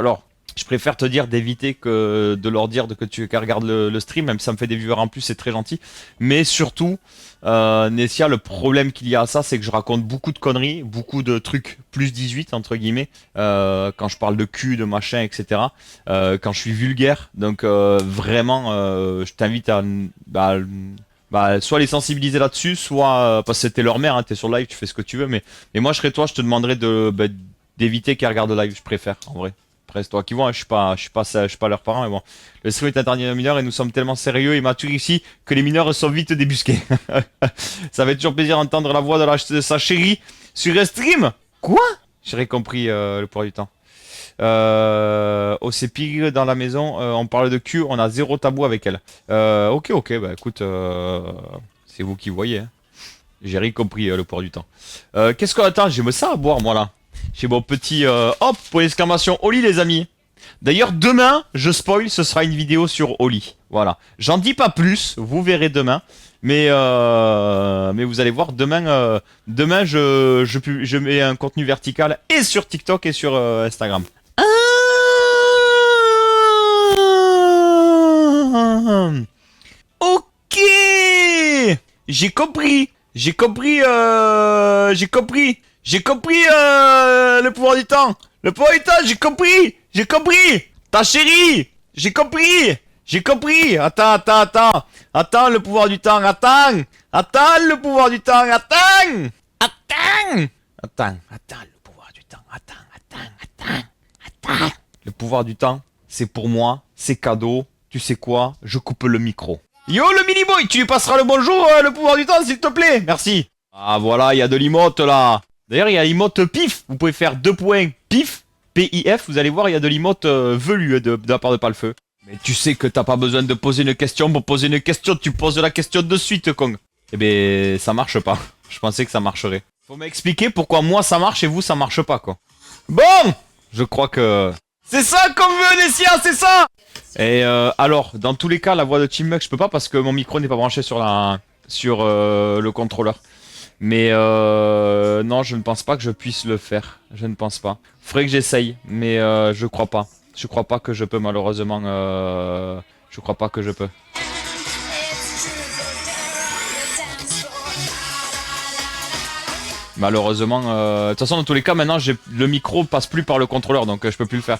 te dire d'éviter que de leur dire que tu regardes le stream, même si ça me fait des viewers en plus, c'est très gentil. Mais surtout, Nessia, le problème qu'il y a à ça, c'est que je raconte beaucoup de conneries, beaucoup de trucs plus 18 entre guillemets, quand je parle de cul, de machin, etc. Quand je suis vulgaire, donc vraiment, je t'invite à soit les sensibiliser là-dessus, soit parce que c'était leur mère, hein, t'es sur live, tu fais ce que tu veux, mais moi je serais toi, je te demanderais d'éviter qu'elles regardent le live, je préfère en vrai. Après, c'est toi qui vois, hein, je suis pas leurs parents, mais bon. Le stream est interdit aux mineurs et nous sommes tellement sérieux et matures ici que les mineurs sont vite débusqués. Ça fait toujours plaisir d'entendre la voix de sa chérie sur un stream. Quoi? J'aurais compris le poids du temps. Oh, c'est pire dans la maison, on parle de cul, on a zéro tabou avec elle. Ok, bah écoute, c'est vous qui voyez. Hein. J'ai rien compris le poids du temps. Qu'est-ce qu'on attend? J'ai ça à boire moi là. J'ai mon petit hop pour l'exclamation Oli les amis. D'ailleurs demain, je spoil, ce sera une vidéo sur Oli. Voilà. J'en dis pas plus, vous verrez demain. Mais vous allez voir demain je mets un contenu vertical et sur TikTok et sur Instagram. Ok. J'ai compris le pouvoir du temps. Le pouvoir du temps, j'ai compris. Ta chérie, j'ai compris. Attends, le pouvoir du temps, attends, le pouvoir du temps, attends, le pouvoir du temps, attends. Le pouvoir du temps, c'est pour moi, c'est cadeau. Tu sais quoi? Je coupe le micro. Yo le mini boy, tu lui passeras le bonjour, le pouvoir du temps, s'il te plaît. Merci. Ah voilà, il y a de l'emote là. D'ailleurs, il y a l'emote pif. Vous pouvez faire 2 points pif, P-I-F. Vous allez voir, il y a de l'emote velue de la part de Palfeu. Mais tu sais que t'as pas besoin de poser une question pour poser une question. Tu poses la question de suite, Kong. Eh ben, ça marche pas. Je pensais que ça marcherait. Faut m'expliquer pourquoi moi ça marche et vous ça marche pas, quoi. Bon, je crois que... C'est ça qu'on veut, Nessia, c'est ça. Et alors, dans tous les cas, la voix de Team Mug, je peux pas parce que mon micro n'est pas branché sur le contrôleur. Mais non, je ne pense pas que je puisse le faire. Je ne pense pas. Faudrait que j'essaye, mais je crois pas. Je crois pas que je peux, malheureusement. Je crois pas que je peux. Malheureusement, de toute façon, dans tous les cas, maintenant, le micro passe plus par le contrôleur, donc je peux plus le faire.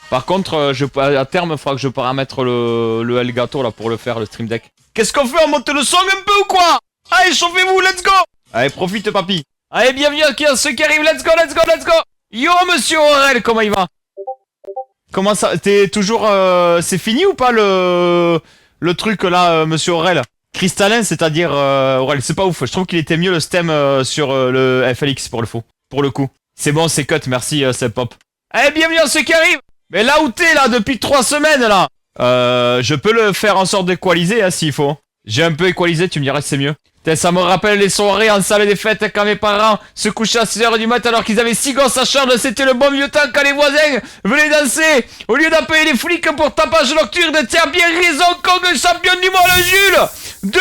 Par contre, à terme, il faudra que je paramètre le Elgato là pour le faire, le Stream Deck. Qu'est-ce qu'on fait? On monte le son un peu ou quoi? Allez, chauffez-vous, let's go! Allez, profite, papy. Allez, bienvenue à ceux qui arrivent, let's go! Yo, monsieur Aurel, comment il va? Comment ça? T'es toujours... c'est fini ou pas le truc là, monsieur Aurel? Cristallin, c'est-à-dire... Aurel, c'est pas ouf. Je trouve qu'il était mieux le stem sur le FLX pour le coup. C'est bon, c'est cut, merci, c'est pop. Allez, bienvenue à ceux qui arrivent! Mais là où t'es là, depuis 3 semaines là! Je peux le faire en sorte d'équaliser, hein, s'il faut. J'ai un peu équalisé, tu me diras que c'est mieux. Putain, ça me rappelle les soirées en salle des fêtes quand mes parents se couchaient à 6h du matin alors qu'ils avaient 6 gosses à charge. C'était le bon vieux temps quand les voisins venaient danser. Au lieu d'appeler les flics pour tapage nocturne, tiens bien raison, Kong, champion du monde, Jules 2.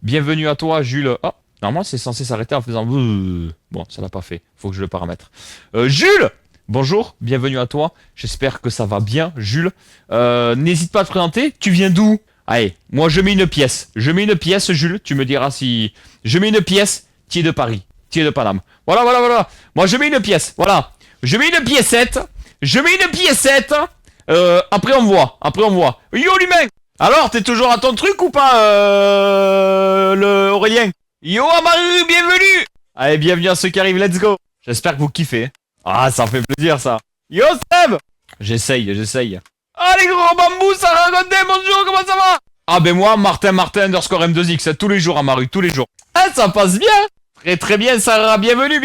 Bienvenue à toi, Jules. Oh, normalement c'est censé s'arrêter en faisant... Bon, ça l'a pas fait. Faut que je le paramètre. Jules, bonjour, bienvenue à toi. J'espère que ça va bien, Jules. N'hésite pas à te présenter. Tu viens d'où? Allez, moi je mets une pièce. Je mets une pièce, Jules. Tu me diras si... Je mets une pièce. Tu es de Paris. Tu es de Paname. Voilà, voilà, voilà. Moi je mets une pièce. Voilà. Je mets une piécette. Je mets une piécette. Après on voit. Après on voit. Yo l'humain. Alors, t'es toujours à ton truc ou pas, le Aurélien? Yo Amaru, bienvenue. Allez, bienvenue à ceux qui arrivent. Let's go. J'espère que vous kiffez. Ah, ça fait plaisir ça. Yo Seb. J'essaye. Ah les gros bambous, ça raconte, bonjour, comment ça va? Ah ben moi, Martin underscore M2X, tous les jours à ma rue, tous les jours. Ah ça passe bien. Très très bien Sarah, bienvenue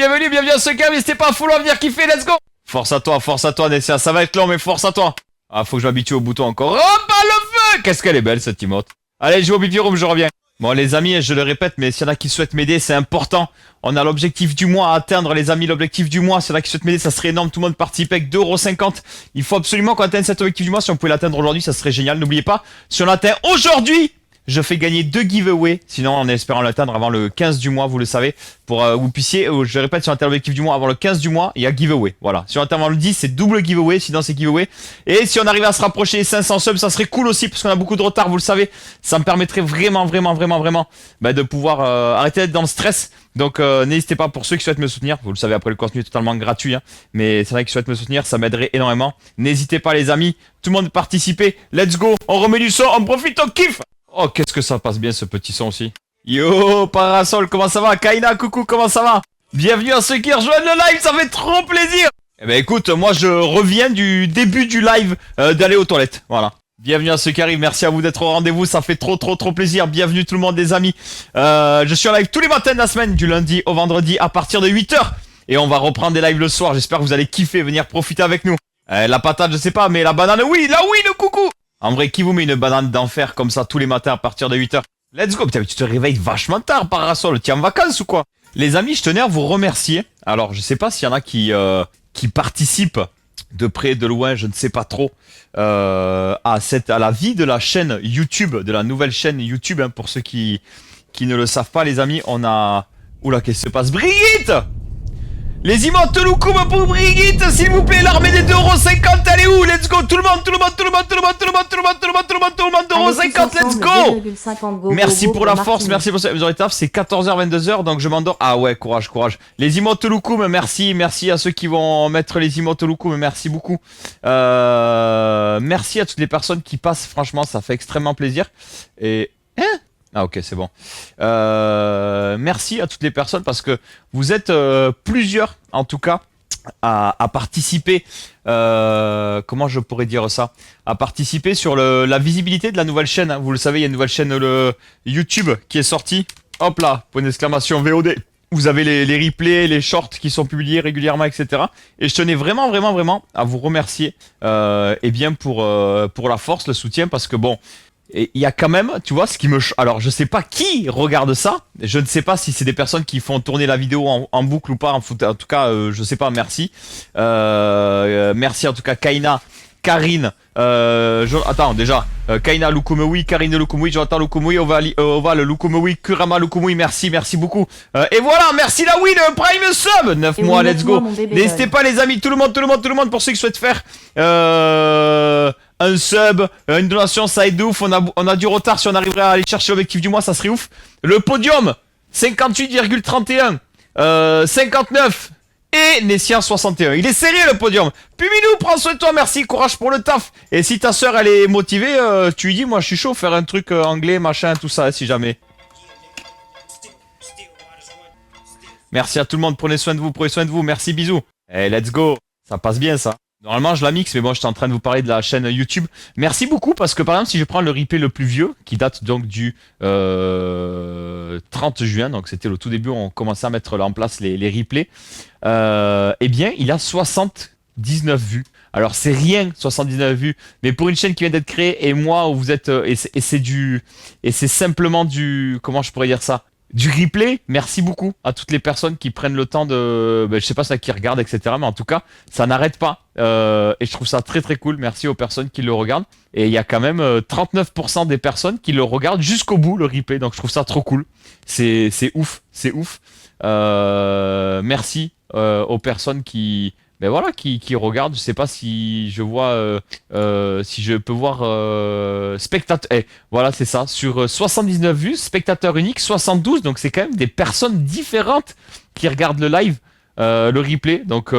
à ce cas, n'hésitez pas à follow, à venir kiffer, let's go. Force à toi Nessia, ça va être long mais force à toi. Ah faut que je m'habitue au bouton encore. Hop à le feu. Qu'est-ce qu'elle est belle cette emote. Allez, je vais au Bibi Room, je reviens. Bon les amis, je le répète, mais s'il y en a qui souhaitent m'aider, c'est important. On a l'objectif du mois à atteindre, les amis, l'objectif du mois. S'il y en a qui souhaitent m'aider, ça serait énorme. Tout le monde participe avec 2,50 €. Il faut absolument qu'on atteigne cet objectif du mois. Si on pouvait l'atteindre aujourd'hui, ça serait génial. N'oubliez pas, si on l'atteint aujourd'hui, je fais gagner 2 giveaways. Sinon, en espérant l'atteindre avant le 15 du mois, vous le savez, pour que vous puissiez, je répète, si on atteint l'objectif du mois avant le 15 du mois, il y a giveaway. Voilà. Si on atteint avant le 10, c'est double giveaway. Sinon, c'est giveaway. Et si on arrive à se rapprocher des 500 subs, ça serait cool aussi, parce qu'on a beaucoup de retard, vous le savez. Ça me permettrait vraiment de pouvoir arrêter d'être dans le stress. Donc n'hésitez pas, pour ceux qui souhaitent me soutenir, vous le savez, après le contenu est totalement gratuit, hein, mais c'est vrai qui souhaitent me soutenir, ça m'aiderait énormément. N'hésitez pas les amis, tout le monde participer, let's go, on remet du son, on profite, on kiffe. Oh qu'est-ce que ça passe bien ce petit son aussi. Yo Parasol, comment ça va? Kaina, coucou, comment ça va? Bienvenue à ceux qui rejoignent le live, ça fait trop plaisir. Eh ben écoute, moi je reviens du début du live d'aller aux toilettes, voilà. Bienvenue à ceux qui arrivent, merci à vous d'être au rendez-vous, ça fait trop plaisir, bienvenue tout le monde les amis. Je suis en live tous les matins de la semaine, du lundi au vendredi à partir de 8 h. Et on va reprendre des lives le soir, j'espère que vous allez kiffer, venir profiter avec nous. La patate je sais pas, mais la banane oui, le coucou. En vrai, qui vous met une banane d'enfer comme ça tous les matins à partir de 8 h? Let's go, putain mais tu te réveilles vachement tard Parasol, t'es en vacances ou quoi? Les amis, je tenais à vous remercier. Alors je sais pas s'il y en a qui participent de près, de loin, je ne sais pas trop, à la vie de la chaîne YouTube, de la nouvelle chaîne YouTube, hein, pour ceux qui ne le savent pas les amis, on a... Oula, qu'est-ce qui se passe? Brigitte! Les emotes loukoum pour Brigitte, s'il vous plaît, l'armée des 2,50 €, elle est où? Let's go, tout le monde, 2,50 €, let's go! Merci pour la force, merci pour ça, vous aurez taf, c'est 14 h 22 h, donc je m'endors. Ah ouais, courage. Les emotes loukoum, merci à ceux qui vont mettre les emotes loukoum, merci beaucoup. Merci à toutes les personnes qui passent, franchement, ça fait extrêmement plaisir. Et... Hein? Ah ok, c'est bon. Merci à toutes les personnes parce que vous êtes plusieurs en tout cas à participer, comment je pourrais dire ça, à participer sur la visibilité de la nouvelle chaîne, hein. Vous le savez, il y a une nouvelle chaîne YouTube qui est sortie. Hop là, point d'exclamation VOD. Vous avez les replays, les shorts qui sont publiés régulièrement, etc. Et je tenais vraiment à vous remercier et bien pour la force, le soutien, parce que bon... Et il y a quand même, tu vois, ce qui me... Alors, je sais pas qui regarde ça. Je ne sais pas si c'est des personnes qui font tourner la vidéo en boucle ou pas. En tout cas, je sais pas, merci. Merci en tout cas, Kaina, Karine, attends, déjà, Kaina Lukumewi, Karine Lukumewi, Jonathan Lukumewi, Oval Lukumewi, Kurama Lukumewi, merci beaucoup. Et voilà, merci la win, Prime Sub, 9 mois, let's go. N'hésitez pas les amis, tout le monde, pour ceux qui souhaitent faire un sub, une donation, ça aide de ouf. On a du retard, si on arriverait à aller chercher l'objectif du mois, ça serait ouf. Le podium, 58,31, 59... Et Nessia 61. Il est serré le podium. Puminou, prends soin de toi, merci, courage pour le taf. Et si ta soeur elle est motivée, tu lui dis, moi je suis chaud, faire un truc anglais, machin, tout ça, si jamais. Merci à tout le monde, prenez soin de vous, merci, bisous. Et let's go, ça passe bien ça. Normalement je la mixe, mais bon, j'étais en train de vous parler de la chaîne YouTube. Merci beaucoup, parce que par exemple, si je prends le replay le plus vieux, qui date donc du 30 juin, donc c'était le tout début, on commençait à mettre en place les replays, eh bien, il a 79 vues. Alors c'est rien, 79 vues, mais pour une chaîne qui vient d'être créée, et moi, où vous êtes, et c'est simplement du, comment je pourrais dire ça? du replay, merci beaucoup à toutes les personnes qui prennent le temps de, je sais pas ça qui regardent, etc. Mais en tout cas, ça n'arrête pas. Et je trouve ça très très cool. Merci aux personnes qui le regardent. Et il y a quand même 39% des personnes qui le regardent jusqu'au bout, le replay. Donc je trouve ça trop cool. C'est ouf, c'est ouf. Merci aux personnes qui regardent. Je sais pas si je vois, si je peux voir spectateur. Voilà, c'est ça. Sur 79 vues, spectateur unique, 72. Donc c'est quand même des personnes différentes qui regardent le live, le replay. Donc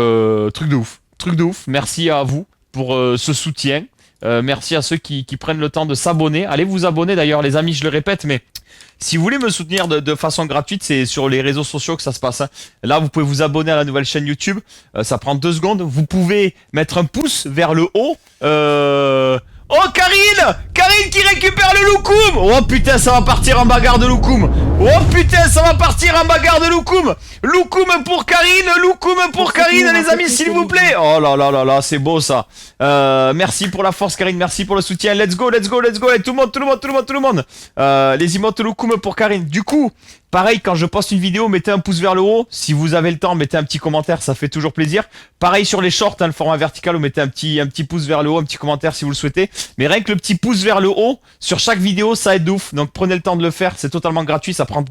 truc de ouf, truc de ouf. Merci à vous pour ce soutien. Merci à ceux qui prennent le temps de s'abonner. Allez vous abonner d'ailleurs, les amis. Je le répète, mais si vous voulez me soutenir de façon gratuite, c'est sur les réseaux sociaux que ça se passe. Hein. Là, vous pouvez vous abonner à la nouvelle chaîne YouTube. Ça prend 2 secondes. Vous pouvez mettre un pouce vers le haut. Oh, Karine! Karine qui récupère le loukoum! Oh putain, ça va partir en bagarre de loukoum! Oh putain, ça va partir en bagarre de loukoum! Loukoum pour Karine! Loukoum pour Karine, les amis, s'il vous plaît! Oh là là là là, c'est beau ça! Merci pour la force, Karine, merci pour le soutien. Let's go, let's go, let's go! Et tout le monde, tout le monde, tout le monde, tout le monde! Les emotes loukoum pour Karine. Du coup, pareil, quand je poste une vidéo, mettez un pouce vers le haut. Si vous avez le temps, mettez un petit commentaire, ça fait toujours plaisir. Pareil sur les shorts, hein, le format vertical, vous mettez un petit pouce vers le haut, un petit commentaire si vous le souhaitez. Mais rien que le petit pouce vers le haut, sur chaque vidéo, ça aide de ouf. Donc prenez le temps de le faire, c'est totalement gratuit, ça prend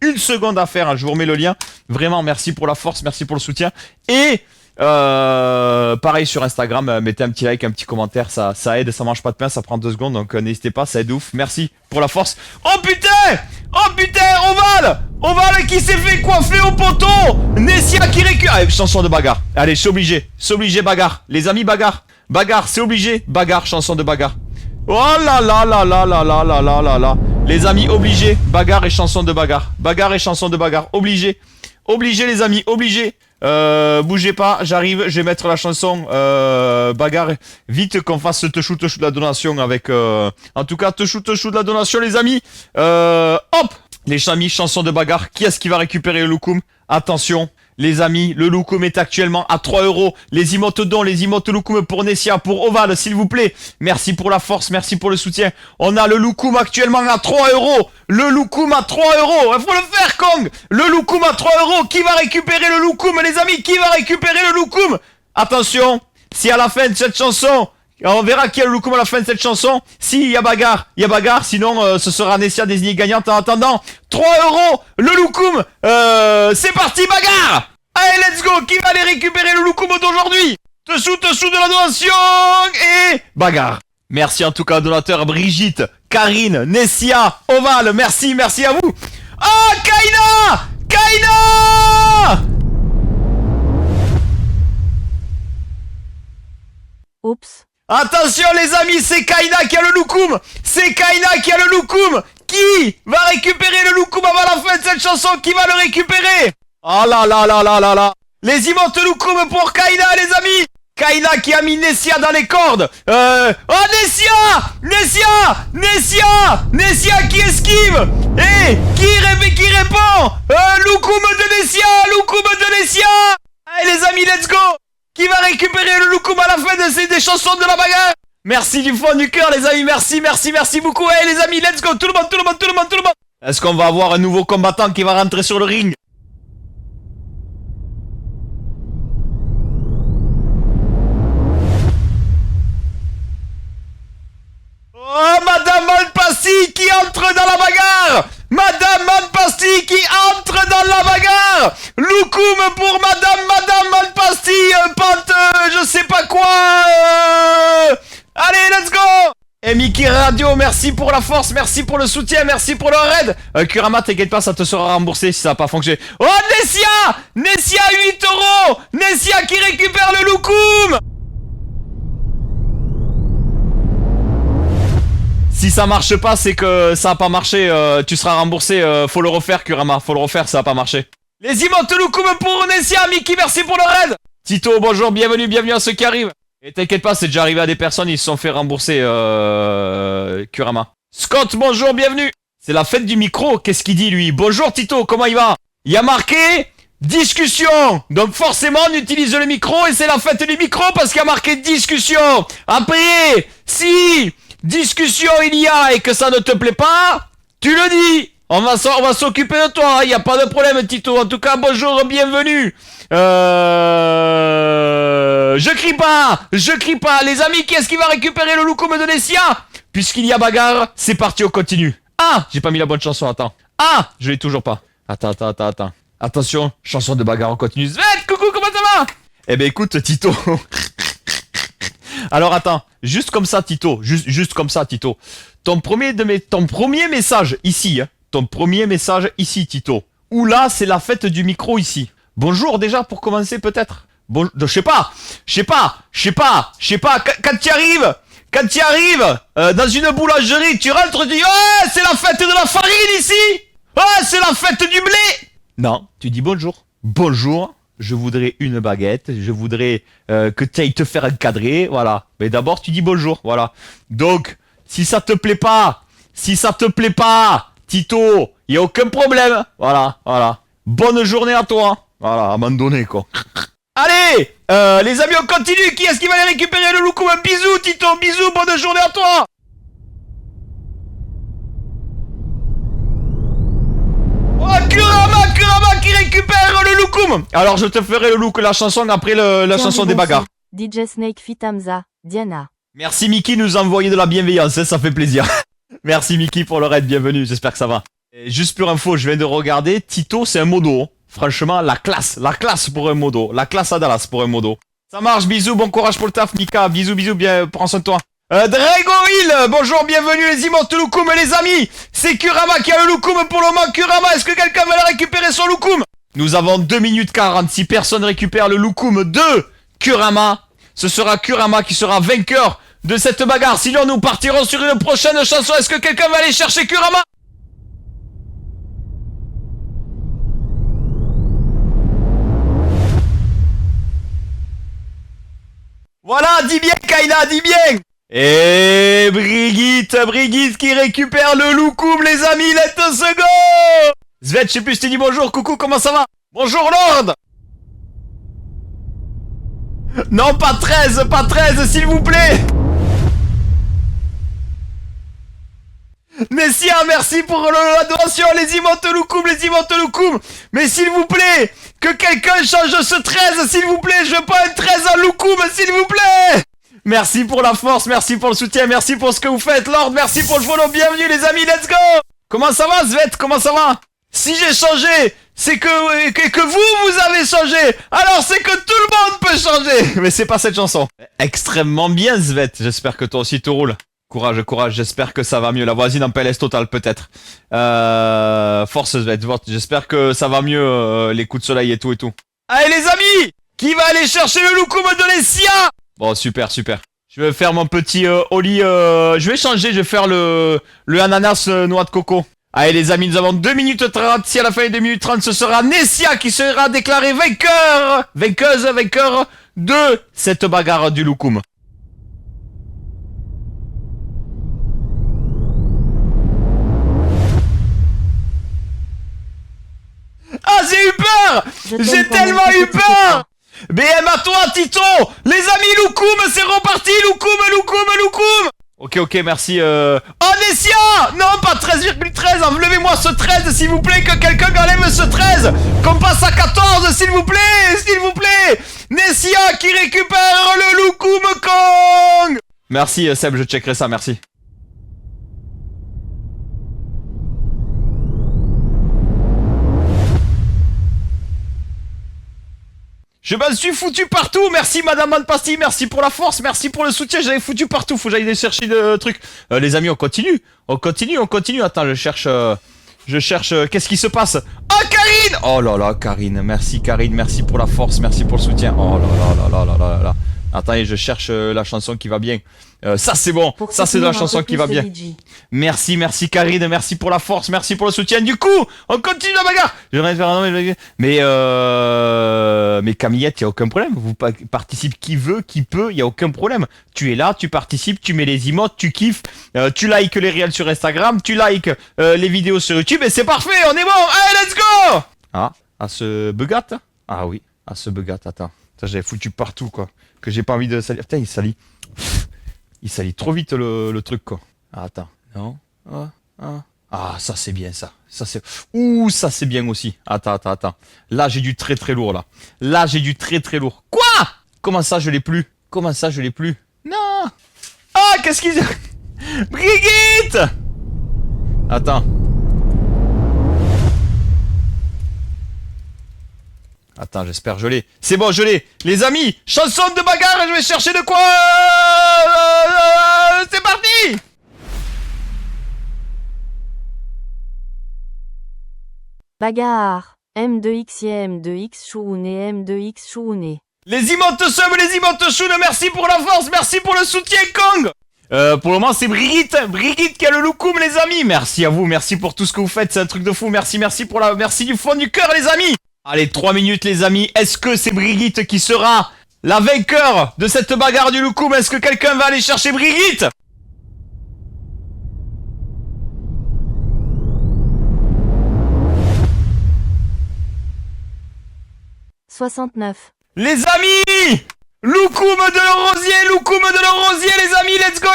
1 seconde à faire. Hein. Je vous remets le lien. Vraiment, merci pour la force, merci pour le soutien. Et pareil sur Instagram, mettez un petit like, un petit commentaire, ça aide, ça mange pas de pain, ça prend 2 secondes, donc n'hésitez pas, ça aide ouf. Merci pour la force. Oh putain! Oh putain, Oval qui s'est fait coiffer au poteau. Nessia qui récupère. Allez, chanson de bagarre. Allez, c'est obligé, bagarre. Les amis, bagarre, c'est obligé, bagarre, chanson de bagarre. Oh là là là là là là là là là là. Les amis, obligé, bagarre et chanson de bagarre. Bagarre et chanson de bagarre, obligé. Obligé les amis, obligé. Bougez pas, j'arrive, je vais mettre la chanson bagarre. Vite qu'on fasse te shoot de la donation avec en tout cas te shoot de la donation les amis. Hop, les amis, chanson de bagarre. Qui est-ce qui va récupérer le loukoum? Attention les amis, le loukoum est actuellement à 3 €. Les emotes dons, les emotes loukoum pour Nessia, pour Oval, s'il vous plaît. Merci pour la force, merci pour le soutien. On a le loukoum actuellement à 3 €. Le loukoum à 3 €. Il faut le faire, Kong. Le loukoum à 3 €. Qui va récupérer le loukoum, les amis? Qui va récupérer le loukoum? Attention, si à la fin de cette chanson, on verra qui a le loukoum à la fin de cette chanson. Si, il y a bagarre, sinon ce sera Nessia désignée gagnante. En attendant, 3 €, le loukoum, c'est parti, bagarre. Allez, let's go. Qui va aller récupérer le loukoum d'aujourd'hui? Dessous de la donation et bagarre. Merci en tout cas, donateur Brigitte, Karine, Nessia, Oval, merci à vous. Ah, Kaina. Oups. Attention les amis, c'est Kaina qui a le loukoum. Qui va récupérer le loukoum avant la fin de cette chanson? Qui va le récupérer? Oh là là là là là là. Les immenses loukoum pour Kaina les amis. Kaina qui a mis Nessia dans les cordes. Oh Nessia qui esquive. Et qui répond. Loukoum de Nessia. Allez les amis, let's go. Qui va récupérer le loukoum à la fin de des chansons de la bagarre? Merci du fond du cœur les amis, merci beaucoup. Allez les amis, let's go, tout le monde. Est-ce qu'on va avoir un nouveau combattant qui va rentrer sur le ring? Oh, Madame Malpassi qui entre dans la bagarre. Loukoum pour Madame Malpassi, pente, je sais pas quoi. Allez, let's go. Et Mickey Radio, merci pour la force, merci pour le soutien, merci pour le raid. Kurama, t'inquiète pas, ça te sera remboursé si ça n'a pas fonctionné. Oh, Nessia 8 €. Nessia qui récupère le loukoum. Si ça marche pas, c'est que ça a pas marché, tu seras remboursé, faut le refaire Kurama, ça a pas marché. Les emotes loukoum pour Nessia, Mickey, merci pour le raid. Tito, bonjour, bienvenue à ceux qui arrivent. Et t'inquiète pas, c'est déjà arrivé à des personnes, ils se sont fait rembourser, Kurama. Scott, bonjour, bienvenue. C'est la fête du micro, qu'est-ce qu'il dit lui? Bonjour Tito, comment il va? Il y a marqué discussion. Donc forcément on utilise le micro et c'est la fête du micro parce qu'il y a marqué discussion. Après, si discussion il y a et que ça ne te plaît pas, tu le dis. On va s'occuper de toi, il n'y a pas de problème Tito. En tout cas, bonjour, bienvenue. Je crie pas. Les amis, qui est-ce qui va récupérer le loukoum de Nessia? Puisqu'il y a bagarre, c'est parti, on continue. Ah, j'ai pas mis la bonne chanson, attends. Ah, je l'ai toujours pas. Attends. Attention, chanson de bagarre, on continue. Svet, coucou, comment ça va? Eh ben écoute, Tito. Alors attends, juste comme ça, Tito. Juste comme ça, Tito. Ton premier message ici, hein. Ton premier message ici, Tito. Ou là, c'est la fête du micro ici. Bonjour déjà pour commencer peut-être. Bon, je sais pas. Quand tu arrives dans une boulangerie, tu rentres, tu dis oh, c'est la fête de la farine ici. Oh, c'est la fête du blé. Non, tu dis bonjour. Bonjour. Je voudrais une baguette. Je voudrais que tu ailles te faire encadrer. Voilà. Mais d'abord, tu dis bonjour. Voilà. Donc, si ça te plaît pas, Tito, il y a aucun problème. Voilà. Bonne journée à toi. Voilà, à un moment donné, quoi. Allez, les amis, on continue. Qui est-ce qui va aller récupérer le loukoum? Un bisou, Tito. Bisous, bonne journée à toi. Oh, Kurama qui récupère le loukoum. Alors, je te ferai la chanson après la chanson des bagarres. DJ Snake Fit Hamza, Diana. Merci Mickey de nous envoyer de la bienveillance, hein, ça fait plaisir. Merci Mickey pour le raid, bienvenue, j'espère que ça va. Et juste pour info, je viens de regarder, Tito c'est un modo. Franchement, la classe pour un modo. La classe à Dallas pour un modo. Ça marche, bisous, bon courage pour le taf, Mika. Bisous, bien, prends soin de toi. Dragoil, bonjour, bienvenue les immenses loukoum, les amis. C'est Kurama qui a le loukoum pour le moment. Kurama, est-ce que quelqu'un va le récupérer son loukoum? Nous avons 2 minutes 40. Si personne récupère le loukoum de Kurama, ce sera Kurama qui sera vainqueur de cette bagarre. Sinon, nous partirons sur une prochaine chanson. Est-ce que quelqu'un va aller chercher Kurama? Voilà, dis bien Kaina, dis bien. Et Brigitte qui récupère le loukoum, les amis, let's go. Svet, je sais plus, je t'ai dit bonjour, coucou, comment ça va? Bonjour Lord. Non, pas 13, s'il vous plaît. Nessia, merci pour la donation, les emotes loukoum. Mais s'il vous plaît, que quelqu'un change ce 13, s'il vous plaît. Je veux pas un 13 en loukoum, s'il vous plaît. Merci pour la force, merci pour le soutien, merci pour ce que vous faites, Lord, merci pour le follow, bienvenue les amis, let's go. Comment ça va, Svet, comment ça va? Si j'ai changé, c'est que vous avez changé. Alors c'est que tout le monde peut changer. Mais c'est pas cette chanson. Extrêmement bien, Svet, j'espère que toi aussi tout roule. Courage, j'espère que ça va mieux. La voisine en PLS total peut-être. Force Svet, j'espère que ça va mieux, les coups de soleil et tout. Allez les amis, qui va aller chercher le loukoum de Nessia? Bon, super. Je vais faire mon petit Oli, je vais changer, je vais faire le ananas noix de coco. Allez les amis, nous avons 2 minutes 30, si à la fin de 2 minutes 30, ce sera Nessia qui sera déclaré vainqueur de cette bagarre du loukoum. Ah, j'ai eu peur! J'ai tellement eu peur! BM à toi, Tito! Les amis, loukoum, c'est reparti! Loukoum! Ok, merci. Oh, Nessia! Non, pas 13,13! Enlevez-moi ce 13, s'il vous plaît, que quelqu'un enlève ce 13! Qu'on passe à 14, s'il vous plaît! Nessia qui récupère le loukoum Kong! Merci, Seb, je checkerai ça, merci. Je m'en suis foutu partout, merci Madame Manpasti, merci pour la force, merci pour le soutien, j'avais foutu partout, faut que j'aille chercher le truc. Les amis, on continue, attends, je cherche, qu'est-ce qui se passe? Oh Karine! Oh là là, Karine, merci pour la force, merci pour le soutien, oh là. Attendez, je cherche la chanson qui va bien. Ça c'est bon, ça c'est la chanson qui va bien. Merci Karine, merci pour la force, merci pour le soutien. Du coup, on continue la bagarre. Mais Camillette, il n'y a aucun problème. Vous participe qui veut, qui peut, il n'y a aucun problème. Tu es là, tu participes, tu mets les emotes, tu kiffes, tu likes les réels sur Instagram, tu likes les vidéos sur YouTube et c'est parfait, on est bon. Allez, let's go. Ah, à ce bugat. Ah oui, à ce bugat, attends. Ça, j'avais foutu partout, quoi. Que j'ai pas envie de salir. Putain, il salit trop vite le truc, quoi. Ah, attends. Non. Ah, ça c'est bien ça. Ça c'est. Ouh, ça c'est bien aussi. Attends. Là j'ai du très très lourd là. Là j'ai du très très lourd. Quoi? Comment ça je l'ai plus? Comment ça je l'ai plus? Non. Ah, qu'est-ce qu'il... Brigitte! Attends. Attends, j'espère que je l'ai. C'est bon, je l'ai. Les amis, chanson de bagarre, je vais chercher de quoi. C'est parti. Bagarre. M2X et M2X Choune et M2X Choune. Les emotes sub, les emotes choune, merci pour la force, merci pour le soutien, Kong. Pour le moment, c'est Brigitte. Brigitte qui a le loukoum, les amis. Merci à vous, merci pour tout ce que vous faites. C'est un truc de fou. Merci du fond du cœur, les amis. Allez, 3 minutes, les amis. Est-ce que c'est Brigitte qui sera la vainqueur de cette bagarre du loukoum? Est-ce que quelqu'un va aller chercher Brigitte? « 69. Les amis! Loukoum de le rosier, les amis, let's go!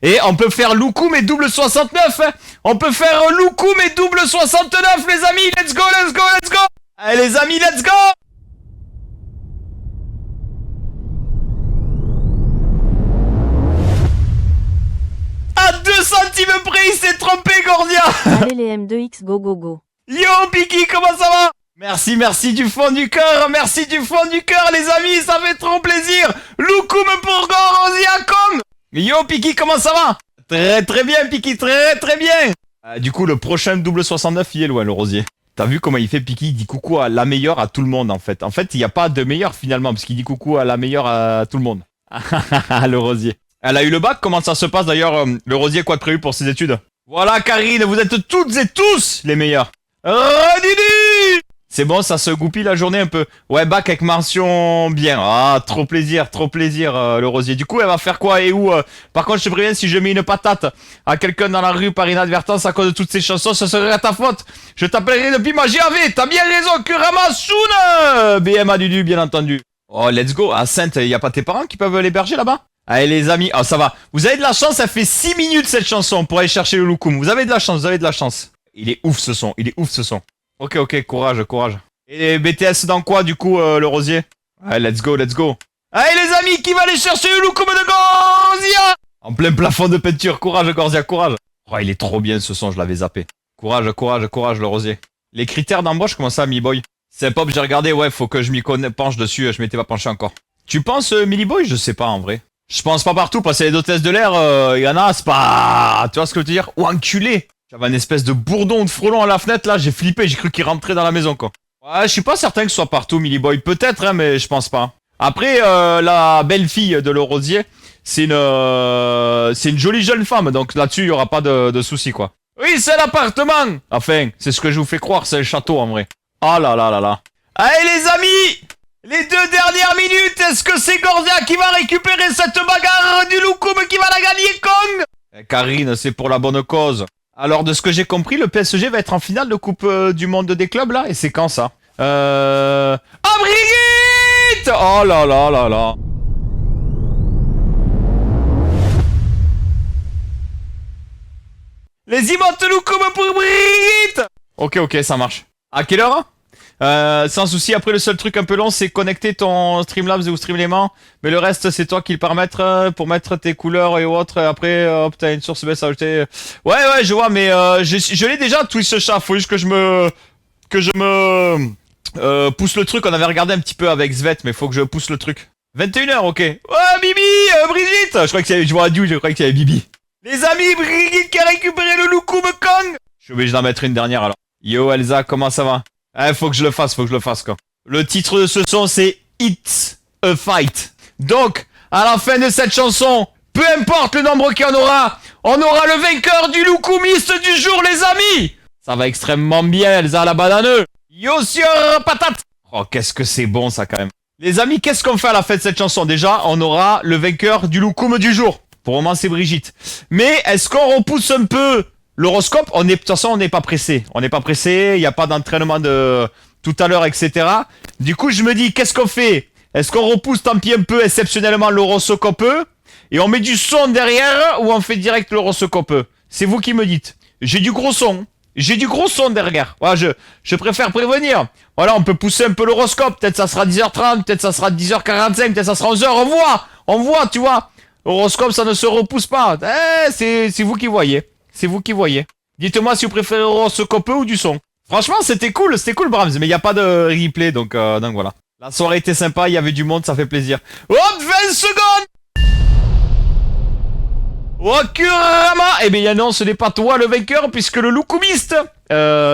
Et on peut faire loukoum et double 69, hein. On peut faire loukoum et double 69, les amis, let's go! Allez, les amis, let's go! À 2 centimes près, il s'est trompé, Gordia! Allez les M2X go. Yo, Piki, comment ça va? Merci du fond du cœur, les amis, ça fait trop plaisir. Loukoum pour Gordia Kong. Yo, Piki, comment ça va? Très bien, Piki, très bien. Du coup, le prochain double 69, il est loin, le rosier. T'as vu comment il fait, Piki? Il dit coucou à la meilleure à tout le monde, en fait. En fait, il n'y a pas de meilleur, finalement, parce qu'il dit coucou à la meilleure à tout le monde. Le rosier. Elle a eu le bac, comment ça se passe, d'ailleurs, le rosier, quoi de prévu pour ses études? Voilà, Karine, vous êtes toutes et tous les meilleurs. Didi! C'est bon, ça se goupille la journée un peu. Ouais, bac avec mention bien. Ah, trop plaisir, le rosier. Du coup, elle va faire quoi et où? Par contre, je te préviens, si je mets une patate à quelqu'un dans la rue par inadvertance à cause de toutes ces chansons, ce serait à ta faute. Je t'appellerai depuis ma GAV. T'as bien raison, Kurama Soon. BMA Dudu, bien entendu. Oh, let's go. À Sainte, y a pas tes parents qui peuvent l'héberger là-bas? Allez, les amis. Oh, ça va. Vous avez de la chance, ça fait 6 minutes cette chanson pour aller chercher le loukoum. Vous avez de la chance. Il est ouf ce son. Ok, courage. Et BTS dans quoi, du coup, le rosier? Allez, let's go. Allez, les amis, qui va aller chercher le loukoum de Gordia? En plein plafond de peinture. Courage, Gordia, courage. Oh, il est trop bien, ce son, je l'avais zappé. Courage, le rosier. Les critères d'embauche, comment ça, Mi-Boy? C'est pop, j'ai regardé, ouais, faut que je m'y penche dessus, je m'étais pas penché encore. Tu penses, Millie Boy? Je sais pas, en vrai. Je pense pas partout, parce que les hôtesses de l'air, y en a, c'est pas... Tu vois ce que je veux dire? Ou enculé. J'avais une espèce de bourdon ou de frelon à la fenêtre, là, j'ai flippé, j'ai cru qu'il rentrait dans la maison, quoi. Ouais, je suis pas certain que ce soit partout, Millie Boy. Peut-être, hein, mais je pense pas. Après, la belle-fille de le rosier, c'est une jolie jeune femme, donc là-dessus, il y aura pas de soucis, quoi. Oui, c'est l'appartement. Enfin, c'est ce que je vous fais croire, c'est le château, en vrai. Ah là. Allez, les amis! Les 2 dernières minutes, est-ce que c'est Gordia qui va récupérer cette bagarre du loukoum qui va la gagner, Kong? Karine, c'est pour la bonne cause. Alors, de ce que j'ai compris, le PSG va être en finale de Coupe du Monde des clubs, là. Et c'est quand, ça? Ah, Brigitte! Oh là. Les emotes loukoum pour Brigitte! Ok, ça marche. À quelle heure? Sans souci, après le seul truc un peu long, c'est connecter ton Streamlabs ou Streamlabs. Mais le reste, c'est toi qui le paramètres pour mettre tes couleurs et autres. Après, hop, t'as une source baisse à ajouter. Ouais, je vois, mais je l'ai déjà, Twitch chat. Faut juste que je me pousse le truc. On avait regardé un petit peu avec Svet, mais faut que je pousse le truc. 21h, ok. Ouais, Bibi, Brigitte. Je crois que je vois Dieu, je crois qu'il y avait Bibi. Les amis, Brigitte qui a récupéré le loukoum Kong. Je suis obligé d'en mettre une dernière alors. Yo, Elsa, comment ça va? Faut que je le fasse, quoi. Le titre de ce son, c'est It's a Fight. Donc, à la fin de cette chanson, peu importe le nombre qu'il y en aura, on aura le vainqueur du loukoumiste du jour, les amis. Ça va extrêmement bien, Elsa la banane. Yo sur patate. Oh, qu'est-ce que c'est bon, ça, quand même. Les amis, qu'est-ce qu'on fait à la fin de cette chanson? Déjà, on aura le vainqueur du loukoum du jour. Pour le moment, c'est Brigitte. Mais, est-ce qu'on repousse un peu l'horoscope? De toute façon, on n'est pas pressé. Il n'y a pas d'entraînement de tout à l'heure, etc. Du coup, je me dis, qu'est-ce qu'on fait? Est-ce qu'on repousse tant pis un peu exceptionnellement l'horoscope et on met du son derrière ou on fait direct l'horoscope? C'est vous qui me dites. j'ai du gros son. J'ai du gros son derrière. Voilà, je préfère prévenir. Voilà, on peut pousser un peu l'horoscope. Peut-être ça sera 10h30, peut-être ça sera 10h45, peut-être ça sera 11h. On voit, tu vois. Horoscope, ça ne se repousse pas. C'est vous qui voyez. C'est vous qui voyez. Dites-moi si vous préférez horoscope ou du son. Franchement, c'était cool, Brahms. Mais il n'y a pas de replay, donc voilà. La soirée était sympa, il y avait du monde, ça fait plaisir. Hop, 20 secondes. Oh Kurama! Eh bien non, ce n'est pas toi le vainqueur, puisque le loukoumiste,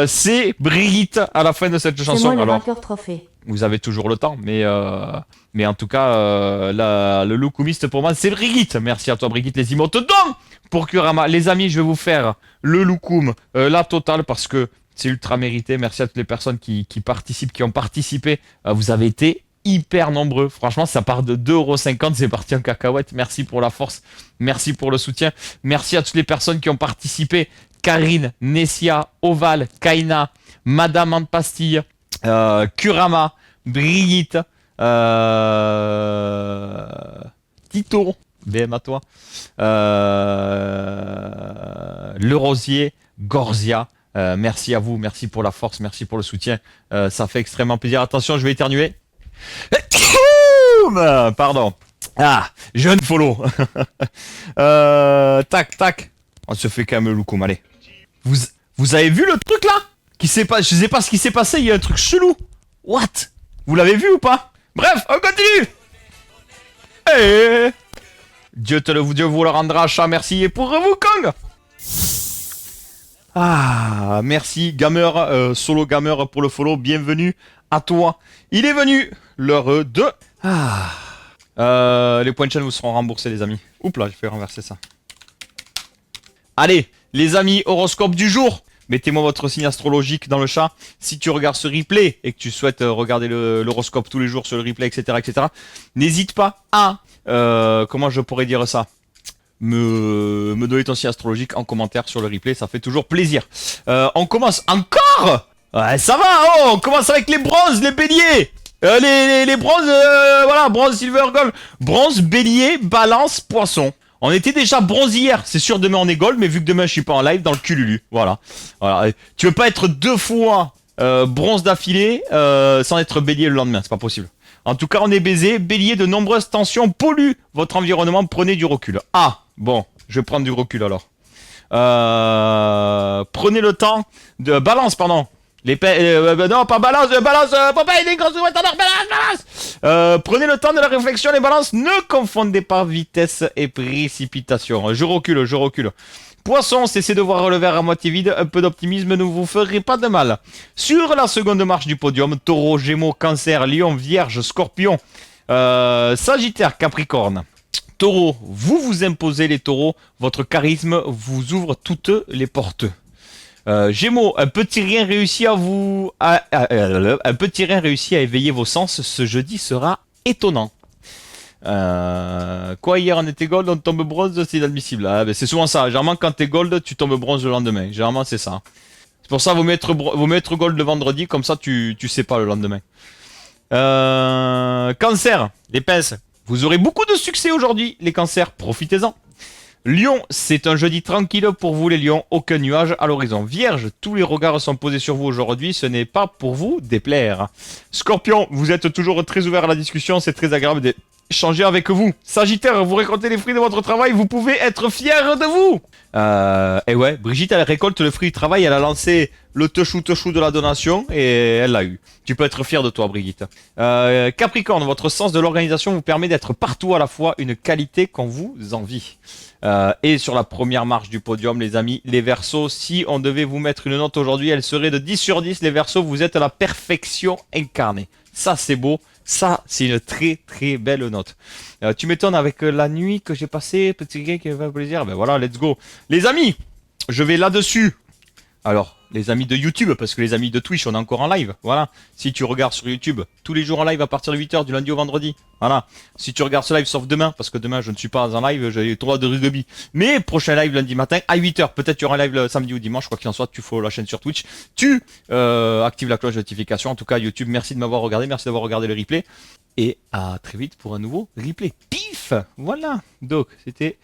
c'est Brigitte à la fin de cette chanson. C'est moi le Alors, vainqueur trophée. vous avez toujours le temps, mais en tout cas, le loukoumiste pour moi, c'est Brigitte. Merci à toi Brigitte, les emotes donc pour Kurama. Les amis, je vais vous faire le loukoum, la totale, parce que c'est ultra mérité. Merci à toutes les personnes qui participent, qui ont participé. Vous avez été hyper nombreux. Franchement, ça part de 2,50 €, c'est parti en cacahuète. Merci pour la force, merci pour le soutien. Merci à toutes les personnes qui ont participé. Karine, Nessia, Oval, Kaina, Madame en pastille, Kurama, Brigitte, Tito, BM à toi, Le Rosier, Gorzia. Merci à vous, merci pour la force, merci pour le soutien. Ça fait extrêmement plaisir. Attention, je vais éternuer. Pardon. Ah, jeune follow. Tac. On se fait quand même le loukoum, allez. Vous avez vu le truc là qui s'est pas, je sais pas ce qui s'est passé, il y a un truc chelou. What? Vous l'avez vu ou pas? Bref, on continue. Dieu vous le rendra, chat, merci. Et pour vous, Kong. Ah, merci, gamer, solo gamer pour le follow, bienvenue à toi. Il est venu l'heure de... les points de chaîne vous seront remboursés, les amis. Oups là, je vais renverser ça. Allez, les amis, horoscope du jour. Mettez-moi votre signe astrologique dans le chat. Si tu regardes ce replay et que tu souhaites regarder l'horoscope tous les jours sur le replay, etc., n'hésite pas à... comment je pourrais dire ça? Me donner ton signe astrologique en commentaire sur le replay, ça fait toujours plaisir. On commence encore. Ouais, ça va, oh, on commence avec les bronzes, les béliers. Les bronzes, voilà, bronze, silver, gold. Bronze, bélier, balance, poisson. On était déjà bronze hier, c'est sûr demain on est gold, mais vu que demain je suis pas en live, dans le cululu, voilà. Tu veux pas être 2 fois bronze d'affilée sans être bélier le lendemain, c'est pas possible. En tout cas, on est baisé. Bélier, de nombreuses tensions polluent votre environnement, prenez du recul. Ah, bon, je vais prendre du recul alors. Prenez le temps de... Balance, pardon. Non, pas balance, Popeye, les grosses balance. Prenez le temps de la réflexion, les balances. Ne confondez pas vitesse et précipitation. Je recule. Poisson, cessez de voir le verre à moitié vide. Un peu d'optimisme ne vous ferait pas de mal. Sur la seconde marche du podium, Taureau, Gémeaux, Cancer, Lion, Vierge, Scorpion, Sagittaire, Capricorne. Taureau, vous imposez les taureaux. Votre charisme vous ouvre toutes les portes. Gémeaux, un petit rien réussi à éveiller vos sens. Ce jeudi sera étonnant. Quoi, hier on était gold, on tombe bronze, c'est inadmissible. Ah, ben c'est souvent ça. Généralement, quand t'es gold, tu tombes bronze le lendemain. Généralement, c'est ça. C'est pour ça vous mettre gold le vendredi, comme ça tu sais pas le lendemain. Cancer, les pinces. Vous aurez beaucoup de succès aujourd'hui, les cancers. Profitez-en. Lion, c'est un jeudi tranquille pour vous les lions, aucun nuage à l'horizon. Vierge, tous les regards sont posés sur vous aujourd'hui, ce n'est pas pour vous déplaire. Scorpion, vous êtes toujours très ouvert à la discussion, c'est très agréable d'échanger avec vous. Sagittaire, vous récoltez les fruits de votre travail, vous pouvez être fier de vous. Et ouais, Brigitte, elle récolte le fruit du travail, elle a lancé le te-chou de la donation et elle l'a eu. Tu peux être fier de toi, Brigitte. Capricorne, votre sens de l'organisation vous permet d'être partout à la fois, une qualité qu'on vous envie. Et sur la première marche du podium, les amis, les Verseaux, si on devait vous mettre une note aujourd'hui, elle serait de 10 sur 10. Les Verseaux, vous êtes la perfection incarnée. Ça, c'est beau. Ça, c'est une très très belle note. Tu m'étonnes avec la nuit que j'ai passée, petit gars qui va plaisir. Ben voilà, let's go. Les amis, je vais là-dessus. Alors, les amis de YouTube, parce que les amis de Twitch, on est encore en live. Voilà. Si tu regardes sur YouTube, tous les jours en live à partir de 8h, du lundi au vendredi. Voilà. Si tu regardes ce live, sauf demain, parce que demain, je ne suis pas en live, j'ai le droit de rugby. Mais prochain live lundi matin à 8h. Peut-être tu auras un live le samedi ou dimanche, quoi qu'il en soit, tu follow la chaîne sur Twitch. Tu actives la cloche de notification. En tout cas, YouTube, merci de m'avoir regardé, merci d'avoir regardé le replay. Et à très vite pour un nouveau replay. Pif! Voilà. Donc, c'était